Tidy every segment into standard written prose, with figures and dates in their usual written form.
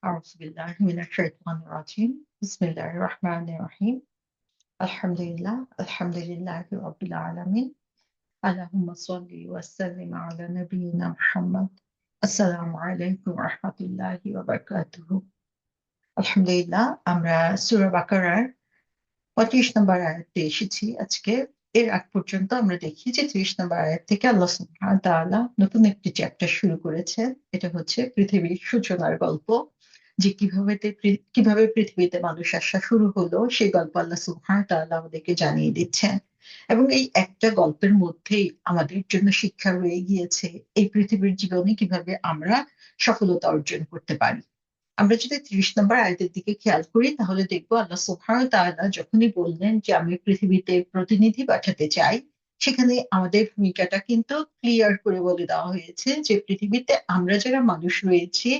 أعوذ بالله من الشيطان الرجيم بسم الله الرحمن الرحيم الحمد لله رب العالمين اللهم صل وسلم على نبينا محمد السلام عليكم ورحمة الله وبركاته আলহামদুলিল্লাহ আমরা সূরা বাকারার ৩৫ নম্বর আয়াতে এসেছি আজকে। এর আগ পর্যন্ত আমরা দেখি যে ৩০ নম্বর আয়াত থেকে আল্লাহ সুবহানাহু ওয়া তাআলা নতুন একটি চ্যাপ্টার শুরু করেছেন। এটা হচ্ছে পৃথিবীর সূচনার গল্প। যে কিভাবে পৃথিবীতে মানুষ আসা শুরু হলো সেই গল্প আল্লাহ সুবহানাহু ওয়া তাআলা আমাদেরকে জানিয়ে দিচ্ছেন। এবং এই একটা গল্পের মধ্যেই আমাদের জন্য শিক্ষা রয়ে গিয়েছে এই পৃথিবীর জীবনে কিভাবে আমরা সফলতা অর্জন করতে পারি। আমরা যদি ৩০ নম্বর আয়াতের দিকে খেয়াল করি তাহলে দেখবো আল্লাহ সুবহানাহু ওয়া তাআলা যখনই বললেন যে আমি পৃথিবীতে প্রতিনিধি পাঠাতে চাই, সেখানে আমাদের ভূমিকাটা কিন্তু ক্লিয়ার করে বলে দেওয়া হয়েছে যে পৃথিবীতে আমরা যারা মানুষ রয়েছি,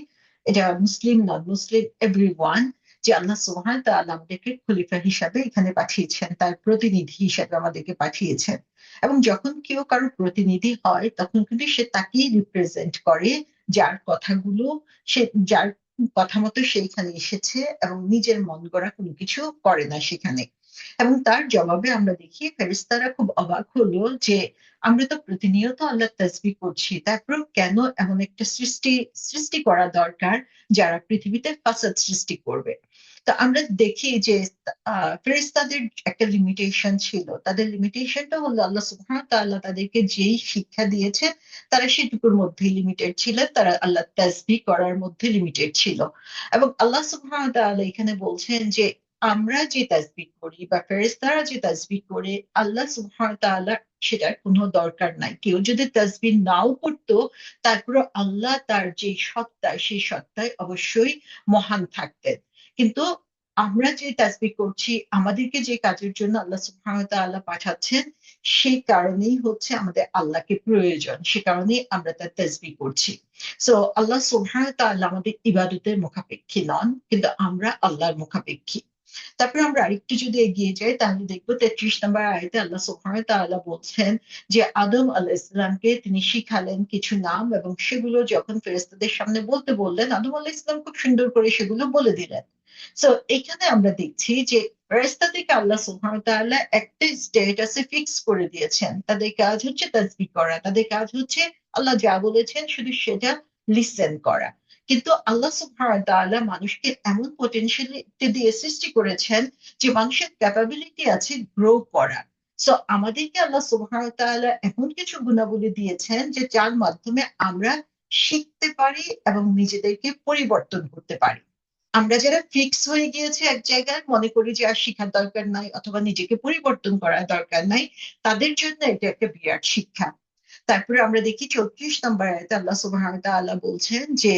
এটা মুসলিম নন মুসলিম এভরিওয়ান, যে আল্লাহ সুবহানাহু ওয়া তাআলা আমাদেরকে খলিফা হিসাবে এখানে পাঠিয়েছেন, তার প্রতিনিধি হিসাবে আমাদেরকে পাঠিয়েছেন। এবং যখন কেউ কারো প্রতিনিধি হয় তখন কিন্তু সে তাকেই রিপ্রেজেন্ট করে, যার কথাগুলো সে যার কথা মতো সেইখানে এসেছে এবং নিজের মন গড়া কোনো কিছু করে না সেখানে। এবং তার জবাবে আমরা দেখি ফেরেশতারা খুব অবাক হলো যে আমরা তো প্রতিনিয়ত আল্লাহ তাসবিহ করছি, তারপরেও কেন এমন একটা সৃষ্টি সৃষ্টি করা দরকার যারা পৃথিবীতে ফাসাদ সৃষ্টি করবে। তো আমরা দেখি যে ফেরেশতাদের একটা লিমিটেশন ছিল। তাদের লিমিটেশনটা হলো আল্লাহ সুবহানাহু ওয়া তাআলা তাদেরকে যেই শিক্ষা দিয়েছে তারা সেটুকুর মধ্যেই লিমিটেড ছিলেন, তারা আল্লাহ তাসবিহ করার মধ্যে লিমিটেড ছিল। এবং আল্লাহ সুবহানাহু ওয়া তাআলা এখানে বলছেন যে আমরা যে তাসবিহ করি বা ফেরেশতারা যে তাসবিহ করে, আল্লাহ সুবহানাহু ওয়া তাআলা সেটার কোনো দরকার নাই। কেউ যদি তাসবিহ নাও করতো, তারপরে আল্লাহ তার যে সত্তা সেই সত্তায় অবশ্যই মহান থাকতেন। কিন্তু আমরা যে তাসবিহ করছি, আমাদেরকে যে কাজের জন্য আল্লাহ সুবহানাহু ওয়া তাআলা পাঠাচ্ছেন, সেই কারণেই হচ্ছে আমাদের আল্লাহকে প্রয়োজন, সে কারণেই আমরা তার তাসবিহ করছি। সো আল্লাহ সুবহানাহু ওয়া তাআলা আমাদের ইবাদতের মুখাপেক্ষী নন, কিন্তু আমরা আল্লাহর মুখাপেক্ষী। তারপরে আমরা আরেকটু যদি এগিয়ে যাই তাহলে দেখবো ৩৩ নম্বর আয়াতে আল্লাহ সুবহানাহু ওয়া তাআলা বলছেন যে আদম আলাইহিস সালামকে তিনি শিখালেন কিছু নাম, এবং সেগুলো যখন ফেরেশতাদের সামনে বলতে বললেন, আদম আলাইহিস সালাম খুব সুন্দর করে সেগুলো বলে দিলেন। সো এখানে আমরা দেখছি যে ফেরেশতাদেরকে আল্লাহ সুবহানাহু ওয়া তাআলা একটা স্ট্যাটাসে ফিক্স করে দিয়েছেন। তাদের কাজ হচ্ছে তাসবিহ করা, তাদের কাজ হচ্ছে আল্লাহ যা বলেছেন শুধু সেটা লিসেন করা। কিন্তু আল্লাহ সুবহানাহু ওয়া তাআলা মানুষকে এমন পটেনশিয়ালিটি দিয়ে সৃষ্টি করেছেন যে মানুষের ক্যাপাবিলিটি আছে গ্রো করার। সো আমাদেরকে আল্লাহ সুবহানাহু ওয়া তাআলা এমন কিছু গুণাবলী দিয়েছেন যে যার মাধ্যমে আমরা শিখতে পারি এবং নিজেদেরকে পরিবর্তন করতে পারি। আমরা যারা ফিক্স হয়ে গিয়েছে এক জায়গায়, মনে করি যে আর শিখার দরকার নাই অথবা নিজেকে পরিবর্তন করার দরকার নাই, তাদের জন্য এটা একটা বিরাট শিক্ষা। তারপরে আমরা দেখি ৩৪ নম্বর আয়াতে আল্লাহ সুবহানাহু ওয়া তাআলা বলছেন যে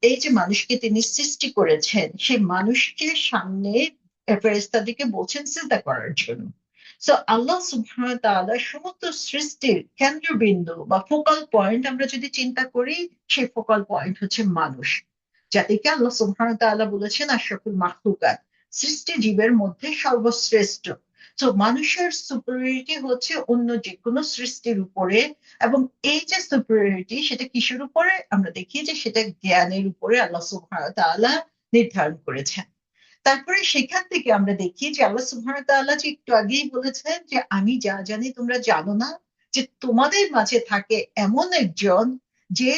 এই যে মানুষকে তিনি সৃষ্টি করেছেন, সেই মানুষকে সামনে ফেরেশতাদেরকে বলছেন সিজদা করার জন্য। সো আল্লাহ সুবহানাহু ওয়া তাআলা সমস্ত সৃষ্টির কেন্দ্রবিন্দু বা ফোকাল পয়েন্ট আমরা যদি চিন্তা করি, সেই ফোকাল পয়েন্ট হচ্ছে মানুষ, যাদেরকে আল্লাহ সুবহানাহু ওয়া তাআলা বলেছেন আশরাফুল মাখলুকাত, সৃষ্টি জীবের মধ্যে সর্বশ্রেষ্ঠ। তো মানুষের সুপিরিয়রিটি হচ্ছে অন্য যে কোনো সৃষ্টির উপরে। এবং এই যে সুপিরিয়রিটি সেটা কিসের উপরে আমরা দেখি যে সেটা জ্ঞানের উপরে আল্লাহ সুবহানাহু ওয়া তাআলা নির্ধারণ করেছেন। তারপরে সেখান থেকে আমরা দেখি যে আল্লাহ সুবহানাহু ওয়া তাআলা যে একটু আগেই বলেছেন যে আমি যা জানি তোমরা জানো না, যে তোমাদের মাঝে থাকে এমন একজন যে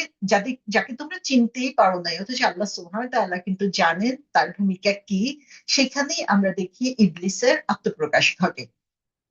যাকে তোমরা চিনতেই পারো না, অথচ আল্লাহ সুবহানাহু ওয়া তাআলা কিন্তু জানেন তার ভূমিকা কি। সেখানেই আমরা দেখি ইবলিসের আত্মপ্রকাশ ঘটে।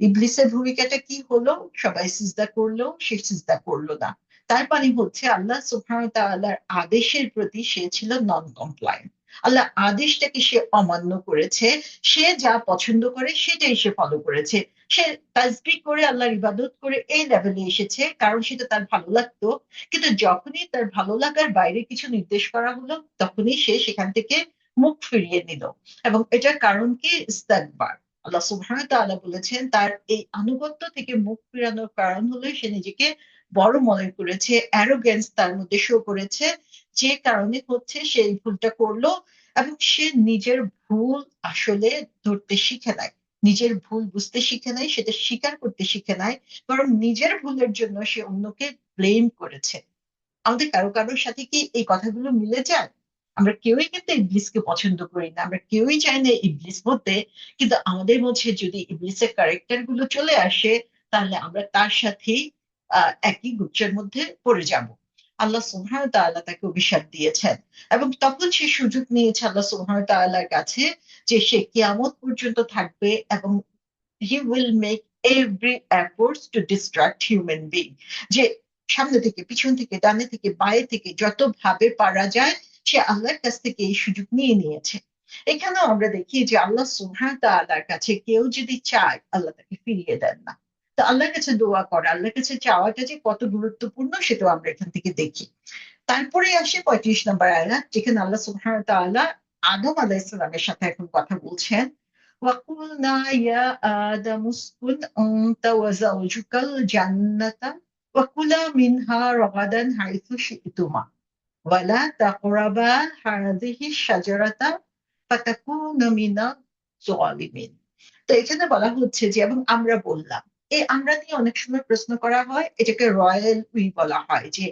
ইবলিসের ভূমিকাটা কি হলো, সবাই সিজদা করলো, সে সিজদা করলো না। তার মানে হচ্ছে আল্লাহ সুবহানাহু ওয়া তাআলার আদেশের প্রতি সে ছিল নন কমপ্লায়েন্ট। আল্লাহ আদেশটাকে সে অমান্য করেছে, সে যা পছন্দ করে সেটাই সে ফলো করেছে। সে তাসবিহ করে আল্লাহর ইবাদত করে এই লেভেলে এসেছে কারণ সেটা তার ভালো লাগতো। কিন্তু যখনই তার ভালো লাগার বাইরে কিছু নির্দেশ করা হলো, তখনই সে সেখান থেকে মুখ ফিরিয়ে নিল। এবং এটার কারণ কি? ইস্তেকবার। আল্লাহ সুবহানাহু ওয়া তাআলা বলেছেন তার এই আনুগত্য থেকে মুখ ফিরানোর কারণ হলো সে নিজেকে বড় মনে করেছে, অ্যারোগেন্স তার মধ্যে শো করেছে, যে কারণে হচ্ছে সে এই ভুলটা করলো। এবং সে নিজের ভুল আসলে ধরতে শিখে নাই, নিজের ভুল বুঝতে শিখে নাই, সেটা স্বীকার করতে শিখে নাই, বরং নিজের ভুলের জন্য সে অন্যকে ব্লেম করেছে। আমাদের কারো কারোর সাথে কি এই কথাগুলো মিলে যায়? আমরা কেউই কিন্তু ইবলিসকে পছন্দ করি না, আমরা কেউই চাই না ইবলিস হতে। কিন্তু আমাদের মধ্যে যদি ইবলিসের ক্যারেক্টার গুলো চলে আসে, তাহলে আমরা তার সাথেই একই গুচ্ছের মধ্যে পড়ে যাব। আল্লাহ সুবহানাহু ওয়া তাআলা তাকে অভিশাপ দিয়েছেন, এবং তখন সে সুযোগ নিয়েছে আল্লাহ সুবহানাহু ওয়া তাআলার কাছে যে সে কিয়ামত পর্যন্ত থাকবে, এবং he will make every efforts to distract human being, যে সামনে থেকে, পিছন থেকে, ডানে থেকে, বায়ে থেকে যত ভাবে পারা যায় সে আল্লাহর কাছ থেকে এই সুযোগ নিয়ে নিয়েছে। এখানেও আমরা দেখি যে আল্লাহ সুবহানাহু ওয়া তাআলার কাছে কেউ যদি চায়, আল্লাহ তাকে ফিরিয়ে দেন না। তো আল্লাহর কাছে দোয়া করা, আল্লাহর কাছে চাওয়াটা যে কত গুরুত্বপূর্ণ সেটাও আমরা এখান থেকে দেখি। তারপরে আসে 35 নম্বর আয়াত, যেখানে আল্লাহ সুবহানাহু ওয়া তাআলা আদম আলাইহিস সালামের সাথে এখন কথা বলছেন। وقلنا يا آدم اسكن أنت وزوجك الجنة وكلا منها رغدا حيث شئتما ولا تقربا هذه الشجرة فتكونا من الظالمين। তো এখানে বলা হচ্ছে যে, এবং আমরা বললাম, এই আমরা নিয়ে অনেক সময় প্রশ্ন করা হয়, এটাকে রয়্যাল উই বলা হয়, যে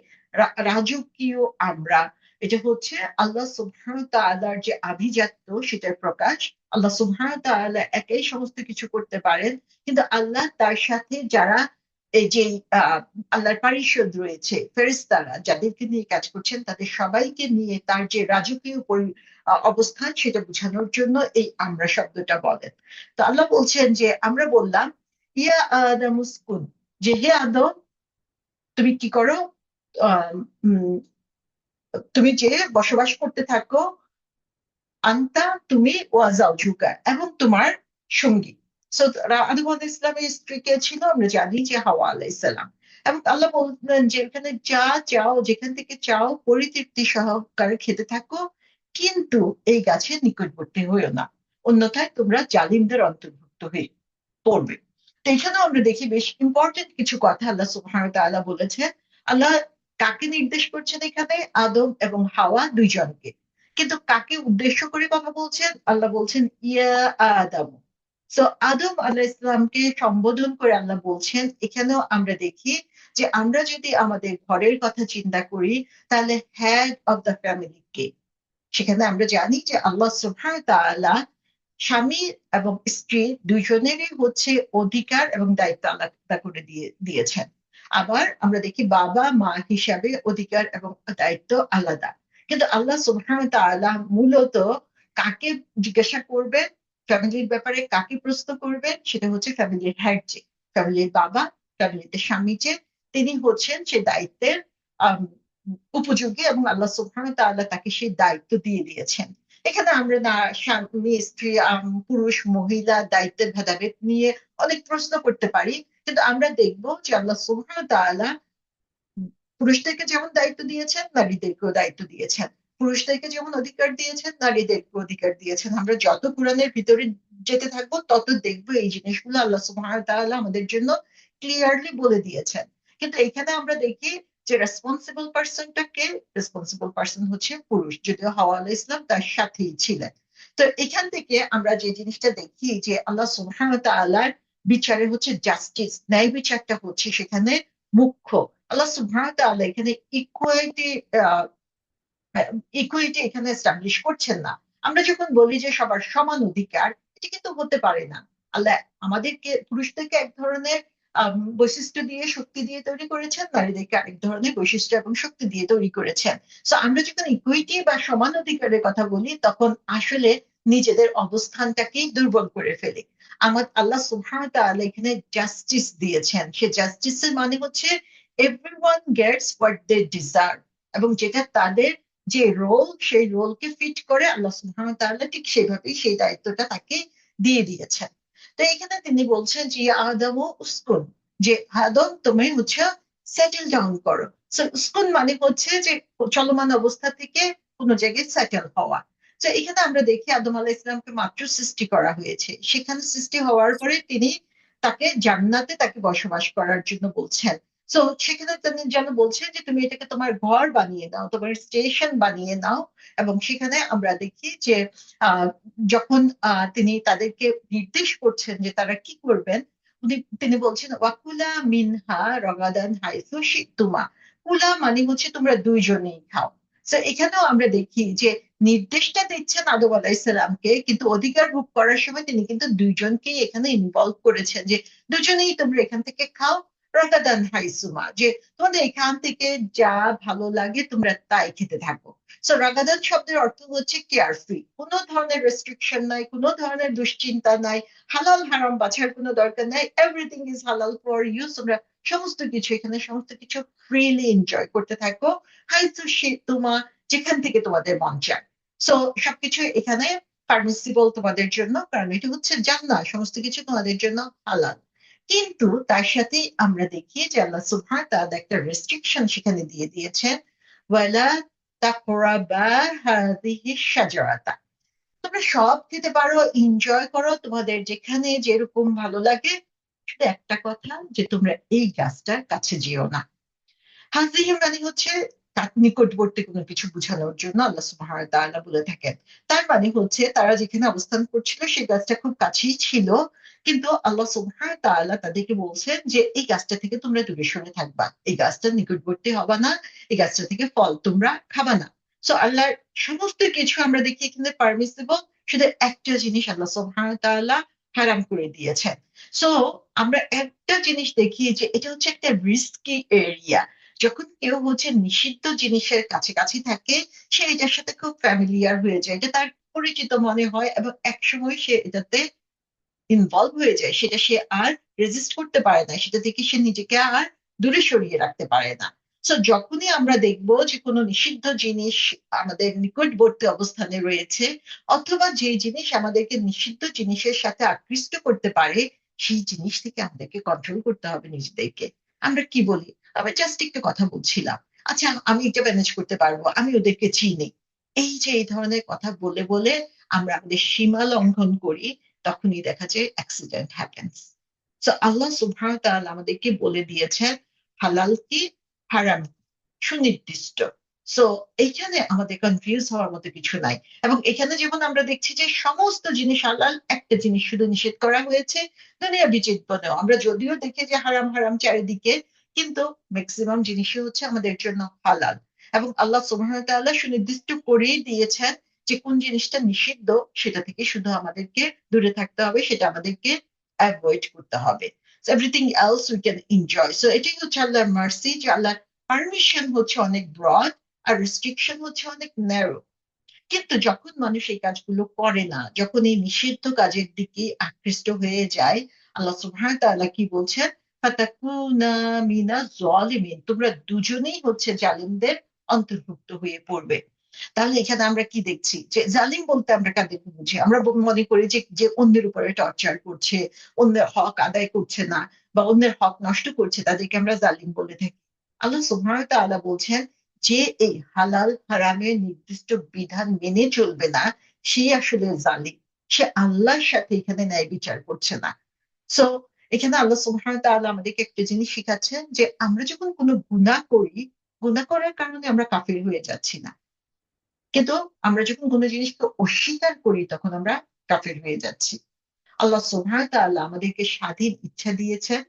রাজকীয় আমরা। এটা হচ্ছে আল্লাহ সুবহানাহু ওয়া তাআলার যে আভিজাত্য সেটার প্রকাশ। আল্লাহ সুবহানাহু ওয়া তাআলা একাই সমস্ত কিছু করতে পারেন, কিন্তু আল্লাহ তার সাথে যারা এই যে আহ আল্লাহর পারিষদ রয়েছে, ফেরেশতারা যাদেরকে নিয়ে কাজ করছেন, তাদের সবাইকে নিয়ে তার যে রাজকীয় অবস্থান সেটা বোঝানোর জন্য এই আমরা শব্দটা বলেন। তো আল্লাহ বলছেন যে আমরা বললাম, ইয়া আদম উসকুন, যে হে আদম তুমি কি করো, আহ, উম, তুমি যে বসবাস করতে থাকো, আন্তা তুমি, ওয়াজাউজুকা এবং তোমার সঙ্গী। সো আদম আলাইহিস ইসলামের স্ত্রী কে ছিল, আমরা জানি যে হাওয়া আলাইহিস সালাম। এবং আল্লাহ বললেন যে এখানে যা চাও, যেখান থেকে চাও পরিতৃপ্তি সহকারে খেতে থাকো, কিন্তু এই গাছের নিকটবর্তী হইও না, অন্যথায় তোমরা জালিমদের অন্তর্ভুক্ত হয়ে পড়বে। তো এখানেও আমরা দেখি বেশ ইম্পর্টেন্ট কিছু কথা আল্লাহ সুবহানাহু ওয়া তাআলা বলেছেন। আল্লাহ কাকে নির্দেশ করছেন এখানে? আদম এবং হাওয়া দুইজনকে। কিন্তু কাকে উদ্দেশ্য করে কথা বলছেন? আল্লাহ বলছেন ইয়া আদম। সো আদম আলাহ ইসলামকে সম্বোধন করে আল্লাহ বলছেন। এখানেও আমরা দেখি যে আমরা যদি আমাদের ঘরের কথা চিন্তা করি, তাহলে হেড অফ দ্য ফ্যামিলি কে? সেখানে আমরা জানি যে আল্লাহ সুবহানাহু ওয়া তাআলা স্বামী এবং স্ত্রী দুইজনেরই হচ্ছে অধিকার এবং দায়িত্ব আলাদা করে দিয়েছেন। আবার আমরা দেখি বাবা মা হিসাবে অধিকার এবং দায়িত্ব আলাদা। কিন্তু আল্লাহ সুবহানাহু ওয়া তাআলা মূলত কাকে জিজ্ঞাসা করবেন, ফ্যামিলির ব্যাপারে কাকে প্রশ্ন করবেন, সেটা হচ্ছে ফ্যামিলির হেড, যে ফ্যামিলির বাবা, ফ্যামিলিতে স্বামী, যে তিনি হচ্ছেন সে দায়িত্বের আহ উপযোগী, এবং আল্লাহ সুবহানাহু ওয়া তাআলা তাকে সেই দায়িত্ব দিয়ে দিয়েছেন। এখানে আমরা না স্বামী স্ত্রী, পুরুষ মহিলা দায়িত্বের ভেদাভেদ নিয়ে অনেক প্রশ্ন করতে পারি, কিন্তু আমরা দেখবো যে আল্লাহ সুবহানাহু ওয়া তাআলা পুরুষদেরকে যেমন দায়িত্ব দিয়েছেন, নারীদেরকেও দায়িত্ব দিয়েছেন। পুরুষদেরকে যেমন অধিকার দিয়েছেন, নারীদেরকে অধিকার দিয়েছেন। আমরা যত কোরআনের ভিতরে যেতে থাকবো, তত দেখবো এই জিনিসগুলো আল্লাহ সুবহানাহু ওয়া তাআলা আমাদের জন্য ক্লিয়ারলি বলে দিয়েছেন। কিন্তু এখানে আমরা দেখি যে রেসপন্সিবল পার্সনটা কে? রেসপন্সিবল পার্সন হচ্ছে পুরুষ, যদিও হাওয়া আলাইহিস সালাম তার সাথেই ছিলেন। তো এখান থেকে আমরা যে জিনিসটা দেখি যে আল্লাহ সুবহানাহু ওয়া তাআলার বিচারে হচ্ছে জাস্টিস, ন্যায় বিচারটা হচ্ছে সেখানে মুখ্য। আল্লাহ সুবহানাহু ওয়া তাআলা এখানে ইকুয়ালিটি ইকুইটি এখানে এস্টাবলিশ করছেন না। আমরা যখন বলি যে সবার সমান অধিকার, এটা কিন্তু হতে পারে না। আল্লাহ আমাদেরকে, পুরুষদেরকে এক ধরনের বৈশিষ্ট্য দিয়ে, শক্তি দিয়ে তৈরি করেছেন, নারীদেরকে আরেক ধরনের বৈশিষ্ট্য এবং শক্তি দিয়ে তৈরি করেছেন। তো আমরা যখন ইকুইটি বা সমান অধিকারের কথা বলি, তখন আসলে নিজেদের অবস্থানটাকেই দুর্বল করে ফেলি। আমার আল্লাহ সুবহানাহু ওয়া তাআলা এখানে জাস্টিস দিয়েছেন। সে জাস্টিসের মানে হচ্ছে everyone gets what they deserve, এবং যেটা তাদের যে রোল, সেই রোলকে ফিট করে আল্লাহ সুবহানাহু ওয়া তাআলা ঠিক সেভাবেই সেই দায়িত্বটা তাকে দিয়ে দিয়েছেন। তো এখানে তিনি বলছেন যে আদম উসকুন, যে আদম তুমি হচ্ছে সেটেল ডাউন করো। উসকুন মানে হচ্ছে যে চলমান অবস্থা থেকে কোনো জায়গায় সেটেল হওয়া। তো এখানে আমরা দেখি আদম আলাইহিস ইসলামকে মাত্র সৃষ্টি করা হয়েছে, সেখানে সৃষ্টি হওয়ার পরে তিনি তাকে জান্নাতে তাকে বসবাস করার জন্য বলছেন। তো সেখানে তিনি যেন বলছে যে তুমি এটাকে তোমার ঘর বানিয়ে নাও, তোমার স্টেশন বানিয়ে নাও। এবং সেখানে আমরা দেখি যে আহ যখন তিনি তাদেরকে নির্দেশ করছেন যে তারা কি করবেন, তিনি বলছেন ওয়াকুলা মিনহা রগাদান হাইসু শিতুমা। কুলা মানে হচ্ছে তোমরা দুইজনেই খাও। তো এখানেও আমরা দেখি যে নির্দেশটা দিচ্ছেন আদম আলাইসাল্লামকে, কিন্তু অধিকার ভোগ করার সময় তিনি কিন্তু দুইজনকেই এখানে ইনভলভ করেছেন যে দুজনেই তোমরা এখান থেকে খাও, রাগাদান হাইসুমা, যে তোমাদের এখান থেকে যা ভালো লাগে তোমরা তাই খেতে থাকো। সো রাগাদান শব্দের অর্থ হচ্ছে কেয়ার ফ্রি, কোনো ধরনের রেস্ট্রিকশন নাই, কোনো ধরনের দুশ্চিন্তা নাই, হালাল হারাম বাছার কোনো দরকার নাই, এভরিথিং ইজ হালাল ফর ইউ। তোমরা সমস্ত কিছু এখানে সমস্ত কিছু ফ্রিলি এনজয় করতে থাকো, হাইসু সে তোমা, যেখান থেকে তোমাদের মন চায়। সো সবকিছু এখানে পারমিসিবল তোমাদের জন্য, কারণ এটা হচ্ছে জান্নাত, সমস্ত কিছু তোমাদের জন্য হালাল। কিন্তু তার সাথে আমরা দেখি যে আল্লাহ সুবহানাহু ওয়া তাআলা একটা রেস্ট্রিকশন সেখানে দিয়ে দিয়েছেন, ওয়ালা তাকরাবা হাযিহি শাজারাতা, তোমরা সব খেতে পারো, এনজয় করো, তোমাদের যেখানে যেরকম ভালো লাগে, শুধু একটা কথা যে তোমরা এই গাছটার কাছে যেও না। হাজির মানে হচ্ছে তার নিকটবর্তী কোনো কিছু বোঝানোর জন্য আল্লাহ সুবহানাহু ওয়া তাআলা বলে থাকেন। তার মানে হচ্ছে তারা যেখানে অবস্থান করছিল সেই গাছটা খুব কাছেই ছিল, কিন্তু আল্লাহ সুবহানাহু ওয়া তাআলা তাদেরকে বলছেন যে এই গাছটা থেকে তোমরা দূরে সরে থাকবা, এই গাছটার নিকটবর্তী হবা না, এই গাছটা থেকে ফল তোমরা খাবা না। সো আল্লাহর সমস্ত কিছু আমরা দেখি এখানে পারমিসিবল, শুধু একটা জিনিস আল্লাহ সুবহানাহু ওয়া তাআলা হারাম করে দিয়েছেন। সো আমরা একটা জিনিস দেখি যে এটা হচ্ছে একটা রিস্কি এরিয়া। যখন কেউ হচ্ছে নিষিদ্ধ জিনিসের কাছাকাছি থাকে, সে এটার সাথে খুব ফ্যামিলিয়ার হয়ে যায়, এটা তার পরিচিত মনে হয়, এবং একসময় সে এটাতে ইনভলভ হয়ে যায়, সেটা সে আর রেজিস্ট করতে পারে না, সেটা থেকে সে নিজেকে আর দূরে সরিয়ে রাখতে পারে না। সো যখনই আমরা দেখব যে কোনো নিষিদ্ধ জিনিস আমাদের নিকটবর্তী অবস্থানে রয়েছে, অথবা যে জিনিস আমাদেরকে নিষিদ্ধ জিনিসের সাথে আকৃষ্ট করতে পারে, সেই জিনিস থেকে আমাদেরকে কন্ট্রোল করতে হবে নিজেদেরকে। আমরা কি বলি, আমি জাস্ট একটু কথা বলছিলাম, আচ্ছা আমি এটা ম্যানেজ করতে পারবো, আমি ওদেরকে চিনি, এই যে এই ধরনের কথা বলে বলে আমরা আমাদের সীমা লঙ্ঘন করি, তখনই দেখা যায় অ্যাক্সিডেন্ট হ্যাপেন্স। সো আল্লাহ সুবহানাহু ওয়া তাআলা আমাদেরকে বলে দিয়েছেন হালাল কি, হারাম কি, সুনির্দিষ্ট। সো এইখানে আমাদের কনফিউজ হওয়ার মতো কিছু নাই। এবং এখানে যেমন আমরা দেখছি যে সমস্ত জিনিস হালাল, একটা জিনিস শুধু নিষেধ করা হয়েছে, দুনিয়া বিচিন্তনেও আমরা যদিও দেখি যে হারাম হারাম চারিদিকে, কিন্তু ম্যাক্সিমাম জিনিসই হচ্ছে আমাদের জন্য হালাল। এবং আল্লাহ সুবহানাহু ওয়া তাআলা সুনির্দিষ্ট করেই দিয়েছেন যে কোন জিনিসটা নিষিদ্ধ সেটা থেকে শুধু আমাদেরকে দূরে থাকতে হবে, সেটা আমাদেরকে অ্যাভয়েড করতে হবে। Everything else we can enjoy. So এটাই হচ্ছে আল্লাহর মার্সি, যে আল্লাহর পারমিশন হচ্ছে অনেক ব্রড আর রেস্ট্রিকশন হচ্ছে অনেক ন্যারো। কিন্তু যখন মানুষ এই কাজগুলো করে না, যখন এই নিষিদ্ধ কাজের দিকে আকৃষ্ট হয়ে যায়, আল্লাহ সুবহানাহু ওয়া তাআলা কি বলছেন, ফাতাকুনা মিনা জালিমিন, তোমরা দুজনেই হচ্ছে জালিমদের অন্তর্ভুক্ত হয়ে পড়বে। তাহলে এখানে আমরা কি দেখছি, যে জালিম বলতে আমরা কাদেরকে বুঝি? আমরা মনে করি যে যে অন্যের উপরে টর্চার করছে, অন্যের হক আদায় করছে না, বা অন্যের হক নষ্ট করছে, তাদেরকে আমরা জালিম বলে থাকি। আল্লাহ সুবহানাহু ওয়া তাআলা বলছেন যে এই হালাল হারামের নির্দিষ্ট বিধান মেনে চলবে না, সে আসলে জালিম, সে আল্লাহর সাথে এখানে ন্যায় বিচার করছে না। সো এখানে আল্লাহ সুবহানাহু ওয়া তাআলা আমাদেরকে একটা জিনিস শিখাচ্ছেন যে আমরা যখন কোনো গুনাহ করি, গুনাহ করার কারণে আমরা কাফির হয়ে যাচ্ছি না, কিন্তু আমরা যখন কোনো জিনিসকে অস্বীকার করি তখন আমরা কাফের হয়ে যাচ্ছি। আল্লাহ সুবহানাহু ওয়া তাআলা আমাদেরকে স্বাধীন ইচ্ছা দিয়েছেন,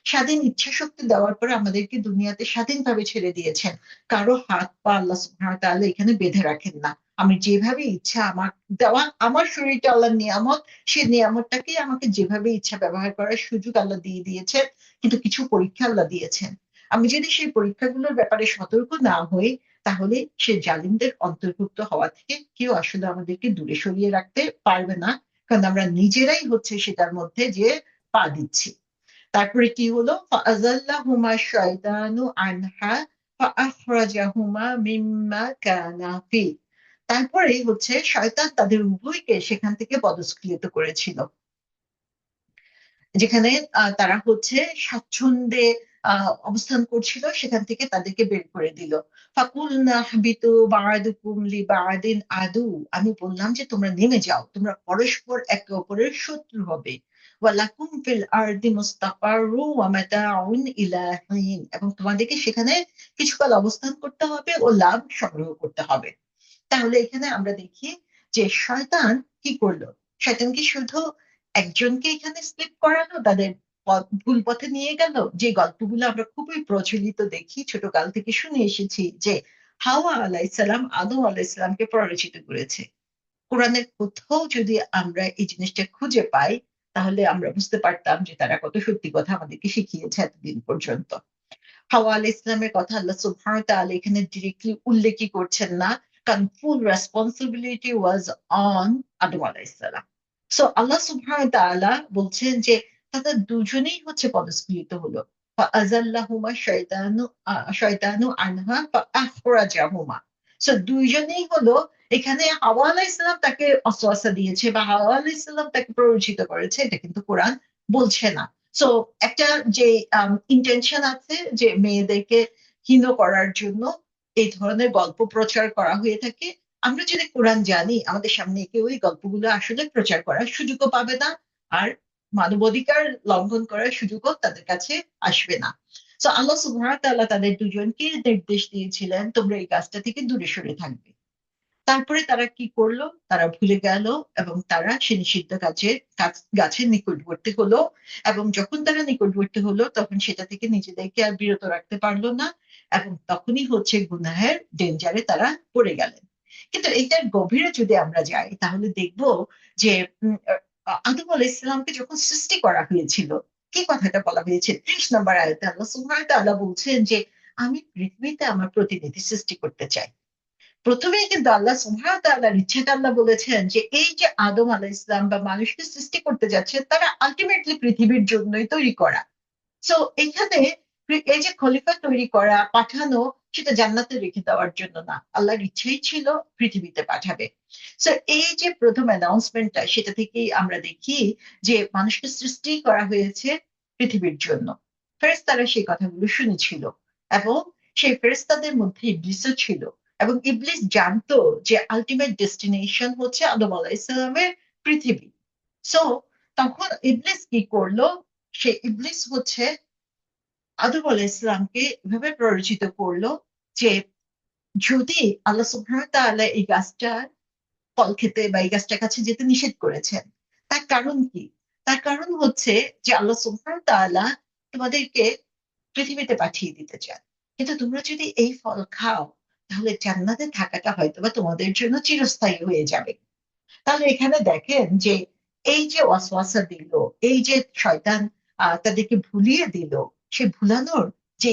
স্বাধীন ইচ্ছা শক্তি দেওয়ার পরে আমাদেরকে দুনিয়াতে স্বাধীনভাবে ছেড়ে দিয়েছেন। কারো হাত পা আল্লাহ সুবহানাহু ওয়া তাআলা এখানে বেঁধে রাখেন না। আমি যেভাবে ইচ্ছা, আমার দেওয়া আমার শরীরটা আল্লাহর নিয়ামত, সেই নিয়ামতটাকে আমাকে যেভাবে ইচ্ছা ব্যবহার করার সুযোগ আল্লাহ দিয়ে দিয়েছেন, কিন্তু কিছু পরীক্ষা আল্লাহ দিয়েছেন। আমি যদি সেই পরীক্ষাগুলোর ব্যাপারে সতর্ক না হই, তাহলে সে জালিমদের অন্তর্ভুক্ত হওয়া থেকে কেউ আসলে আমাদেরকে দূরে সরিয়ে রাখতে পারবে না, কারণ আমরা নিজেরাই হচ্ছে সেটার মধ্যে যে পা দিচ্ছি। তারপরে কি হলো, ফাআযাল্লাহুমা শাইতানু আনহা ফাআখরাজাহুমা মিম্মা কানা ফি, তারপরে হচ্ছে শয়তান তাদের উভয়কে সেখান থেকে পদস্খলিত করেছিল, যেখানে তারা হচ্ছে স্বাচ্ছন্দ্যে অবস্থান করছিল, সেখান থেকে তাদেরকে বের করে দিল। ফাকুলনা হাবিতু বা'দুকুম লিবা'দিন আদু, আমি বললাম যে তোমরা নেমে যাও, তোমরা পরস্পর একে অপরের শত্রু হবে। ওয়ালাকুম ফিল আরদি মুস্তাকাররু ওয়া মাতাউন ইলা হিন, এবং তোমাদেরকে সেখানে কিছুকাল অবস্থান করতে হবে ও লাভ সংগ্রহ করতে হবে। তাহলে এখানে আমরা দেখি যে শয়তান কি করলো, শয়তান কি শুধু একজনকে এখানে স্লিপ করালো, তাদের ভুল পথে নিয়ে গেল? যে গল্পগুলো আমরা খুবই প্রচলিত দেখি, ছোটকাল থেকে শুনে এসেছি, যে হাওয়া আলাইসাল্লাম আদম আলাইসাল্লামকে পরাজিত করেছে। কোরআনের কোথাও যদি আমরা এই জিনিসটা খুঁজে পাই, তাহলে আমরা বুঝতে পারতাম যে তারা কত সত্যি কথা আমাদেরকে শিখিয়েছে এতদিন পর্যন্ত। হাওয়া আলাইহিস ইসলামের কথা আল্লাহ সুবহানাহু ওয়া তাআলা এখানে ডিরেক্টলি উল্লেখই করছেন না, কারণ ফুল রেসপন্সিবিলিটি ওয়াজ অন আদম আলাইহিস সালাম। সো আল্লাহ সুবহানাহু ওয়া তাআলা বলছেন যে তাদের দুজনেই হচ্ছে পদস্খলিত হলো। ফাআযাল্লাহুমা শাইতানু আনহা ফাআখরাজাহুমা। সো দুইজনেই হলো, এখানে হাওয়া আলাইহিস সালাম তাকে ওয়াসওয়াসা দিয়েছে বা হাওয়া আলাইহিস সালাম তাকে প্ররোচিত করেছে, এটা কিন্তু কোরআন বলছে না। সো একটা যে ইন্টেনশন আছে যে মেয়েদেরকে হীন করার জন্য এই ধরনের গল্প প্রচার করা হয়ে থাকে, আমরা যদি কোরআন জানি, আমাদের সামনে কেউ এই গল্পগুলো আসলে প্রচার করার সুযোগও পাবে না, আর মানবাধিকার লঙ্ঘন করার সুযোগও তাদের কাছে আসবে না। তো আল্লাহ সুবহানাহু ওয়া তাআলা তাদের দুজনকে নির্দেশ দিয়েছিলেন, তোমরা এই কাজটা থেকে দূরে সরে থাকবে। তারপরে তারা কি করলো? তারা ভুলে গেল এবং তারা সে নিষিদ্ধ গাছের নিকটবর্তী হলো, এবং যখন তারা নিকটবর্তী হলো তখন সেটা থেকে নিজেদেরকে আর বিরত রাখতে পারলো না, এবং তখনই হচ্ছে গুনাহের ডেঞ্জারে তারা পড়ে গেলেন। কিন্তু এটার গভীরে যদি আমরা যাই, তাহলে দেখব যে আদম আলাইহিস সালামকে যখন সৃষ্টি করা হয়েছিল, কি কথাটা বলা হয়েছে 30 নম্বর আয়াতে আল্লাহ সুবহানাহু ওয়া তাআলা বলছেন যে আমি পৃথিবীতে আমার প্রতিনিধি সৃষ্টি করতে চাই। প্রথমেই কিন্তু আল্লাহ সুবহানাহু ওয়া তাআলার ইচ্ছাটা আল্লাহ বলেছেন যে এই যে আদম আলাইহিস সালাম বা মানুষকে সৃষ্টি করতে যাচ্ছে, তারা আলটিমেটলি পৃথিবীর জন্যই তৈরি করা। সো এখানে এই যে খলিফা তৈরি করা, পাঠানো, সেটা জান্নাতে রেখে দেওয়ার জন্য না, আল্লাহর ইচ্ছাই ছিল পৃথিবীতে পাঠাবে। সো এই যে প্রথম অ্যানাউন্সমেন্টটা, সেটা থেকেই আমরা দেখি যে মানুষকে সৃষ্টি করা হয়েছে পৃথিবীর জন্য। ফেরেশতারা সেই কথাগুলো শুনেছিল, এবং সেই ফেরেশতাদের মধ্যে ইবলিসও ছিল, এবং ইবলিস জানতো যে আলটিমেট ডেস্টিনেশন হচ্ছে আদম আলাইহিস সালামের পৃথিবী। সো তখন ইবলিস কি করলো? সে ইবলিস হচ্ছে আদম আলাইহিসসালামকে এভাবে প্ররোচিত করলো যে যদি আল্লাহ সুবহানাহু ওয়া তাআলা এই গাছটার ফল খেতে বা এই গাছটার কাছে যেতে নিষেধ করেছেন, তার কারণ কি? তার কারণ হচ্ছে যে আল্লাহ সুবহানাহু ওয়া তাআলা তোমাদেরকে পৃথিবীতে পাঠিয়ে দিতে চান, কিন্তু তোমরা যদি এই ফল খাও, তাহলে জান্নাতে থাকাটা হয়তোবা তোমাদের জন্য চিরস্থায়ী হয়ে যাবে। তাহলে এখানে দেখেন যে এই যে ওয়াসওয়াসা দিল, এই যে শয়তান তাদেরকে ভুলিয়ে দিল, সে ভুলানোর যে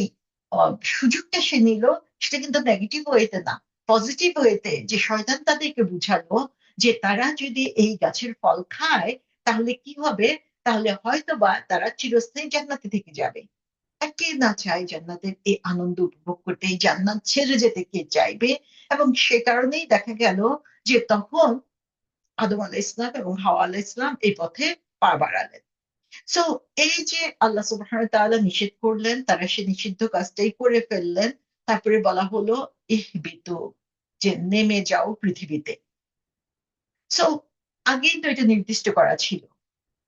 সুযোগটা সে নিল, সেটা কিন্তু নেগেটিভ ওয়েতে না, পজিটিভ ওয়েতে, যে শয়তান তাদেরকে বুঝালো যে তারা যদি এই গাছের ফল খায়, তাহলে কি হবে? তাহলে হয়তোবা তারা চিরস্থায়ী জান্নাতে থেকে যাবে। আর কে না চায় জান্নাতের এই আনন্দ উপভোগ করতে? এই জান্নাত ছেড়ে যেতে কে চাইবে? এবং সে কারণেই দেখা গেল যে তখন আদম আলাহ ইসলাম এবং হাওয়া আলাহ ইসলাম এই পথে পা বাড়ালেন। সো এই যে আল্লাহ সুবহানাহু ওয়া তাআলা নিষেধ করলেন, তারা সে নিষিদ্ধ কাজটাই করে ফেললেন। তারপরে বলা হলো ইহবিতু, যে নেমে যাও পৃথিবীতে। সো আগেই তো এটা নির্দিষ্ট করা ছিল।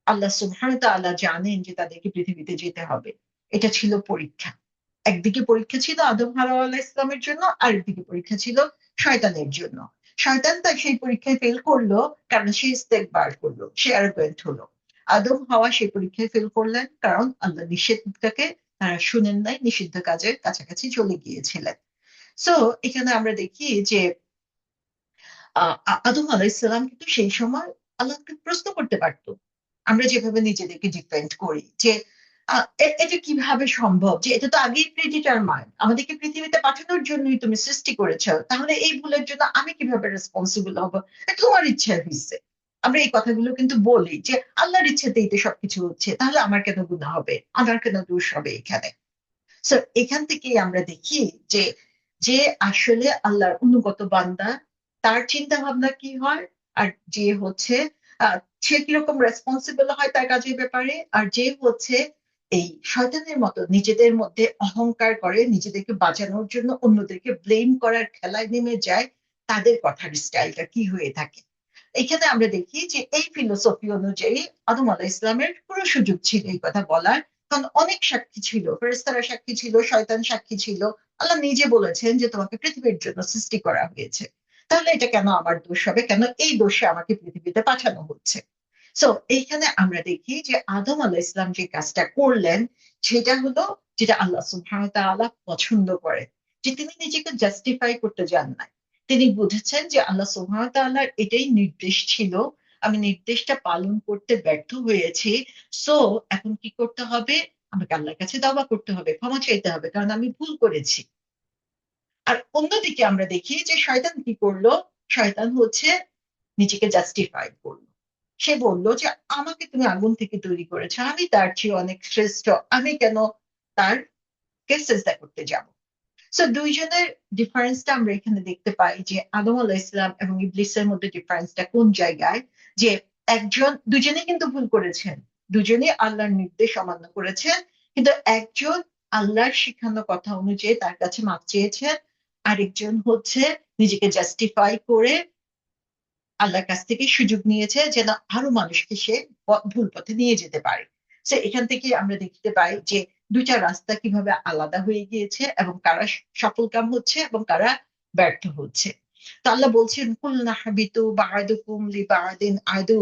আল্লাহ সুবহানাহু ওয়া তাআলা জানেন যে তাদেরকে পৃথিবীতে যেতে হবে। এটা ছিল পরীক্ষা। একদিকে পরীক্ষা ছিল আদম হাওয়া আলাইহিস সালামের জন্য, আরেকদিকে পরীক্ষা ছিল শয়তানের জন্য। শয়তান তার সেই পরীক্ষায় ফেল করলো, কারণ সে ইস্তেকবার করলো, সে অ্যারোগ্যান্ট হলো। আদম হাওয়া সেই পরীক্ষায় ফেল করলেন, কারণ আল্লাহ নিষেধটাকে তারা শুনেন নাই, নিষিদ্ধ কাজের কাছাকাছি চলে গিয়েছিলেন। সো এখানে আমরা দেখি যে আদম আলাইসাল্লাম কিন্তু সেই সময় আল্লাহকে প্রশ্ন করতে পারতো, আমরা যেভাবে নিজেদেরকে ডিফেন্ড করি যে এটা কিভাবে সম্ভব, যে এটা তো আগেই প্রিডিটারমাইন্ড, আমাদেরকে পৃথিবীতে পাঠানোর জন্যই তুমি সৃষ্টি করেছো, তাহলে এই ভুলের জন্য আমি কিভাবে রেসপন্সিবল হব? এটা তোমার ইচ্ছা হয়েছে। আমরা এই কথাগুলো কিন্তু বলি যে আল্লাহর ইচ্ছাতেই তো সবকিছু হচ্ছে, তাহলে আমার কেন গুনাহ হবে, আমার কেন দোষ হবে এখানে? সো এখান থেকেই আমরা দেখি যে যে আসলে আল্লাহর অনুগত বান্দা, তার চিন্তা ভাবনা কি হয়, আর যে হচ্ছে আহ সে কিরকম রেসপন্সিবল হয় তার কাজের ব্যাপারে, আর যে হচ্ছে এই শয়তানের মতো নিজেদের মধ্যে অহংকার করে, নিজেদেরকে বাঁচানোর জন্য অন্যদেরকে ব্লেম করার খেলায় নেমে যায়, তাদের কথার স্টাইলটা কি হয়ে থাকে। এখানে আমরা দেখি যে এই ফিলোসফি অনুযায়ী আদম আলাহ ইসলামের পুরো সুযোগ ছিল এই কথা বলার, কারণ অনেক সাক্ষী ছিল, ফেরেশতারা সাক্ষী ছিল, শয়তান সাক্ষী ছিল। আল্লাহ নিজে বলেছেন যে তোমাকে পৃথিবীর জন্য সৃষ্টি করা হয়েছে, তাহলে এটা কেন আমার দোষ হবে, কেন এই দোষে আমাকে পৃথিবীতে পাঠানো হচ্ছে? সো এইখানে আমরা দেখি যে আদম আলাহ ইসলাম যে কাজটা করলেন, সেটা হলো যেটা আল্লাহ সুবহানাহু ওয়া তাআলা পছন্দ করেন, যে তিনি নিজেকে জাস্টিফাই করতে যান নাই। তিনি বুঝেছেন যে আল্লাহ সুবহানাহু ওয়া তাআলার এটাই নির্দেশ ছিল, আমি নির্দেশটা পালন করতে ব্যর্থ হয়েছি। সো এখন কি করতে হবে? আমাকে আল্লাহর কাছে তওবা করতে হবে, ক্ষমা চাইতে হবে, কারণ আমি ভুল করেছি। আর অন্যদিকে আমরা দেখি যে শয়তান কি করলো? শয়তান হচ্ছে নিজেকে জাস্টিফাই করলো। সে বলল যে আমাকে তুমি আগুন থেকে তৈরি করেছো, আমি তার চেয়ে অনেক শ্রেষ্ঠ, আমি কেন তার সেজদা করতে যাব? সো দুইজনের ডিফারেন্সটা আমরা এখানে দেখতে পাই যে আদম আলাইহিস সালাম এবং ইবলিসের মধ্যে ডিফারেন্সটা কোন জায়গায়, যে দুজনেই কিন্তু ভুল করেছেন, দুজনেই আল্লাহর নির্দেশ অমান্য করেছেন, কিন্তু একজন আল্লাহর শিখানো কথা অনুযায়ী তার কাছে মাফ চেয়েছেন, আরেকজন হচ্ছে নিজেকে জাস্টিফাই করে আল্লাহর কাছ থেকে সুযোগ নিয়েছে যেন আরো মানুষকে সে ভুল পথে নিয়ে যেতে পারে। সো এখান থেকে আমরা দেখতে পাই যে দুইটা রাস্তা কিভাবে আলাদা হয়ে গিয়েছে এবং কারা সফল কাম হচ্ছে এবং কারা ব্যর্থ হচ্ছে। তো আল্লাহ বলছেন কুলনা হাবিতু বা'দুকুম লিবা'দিন আদু,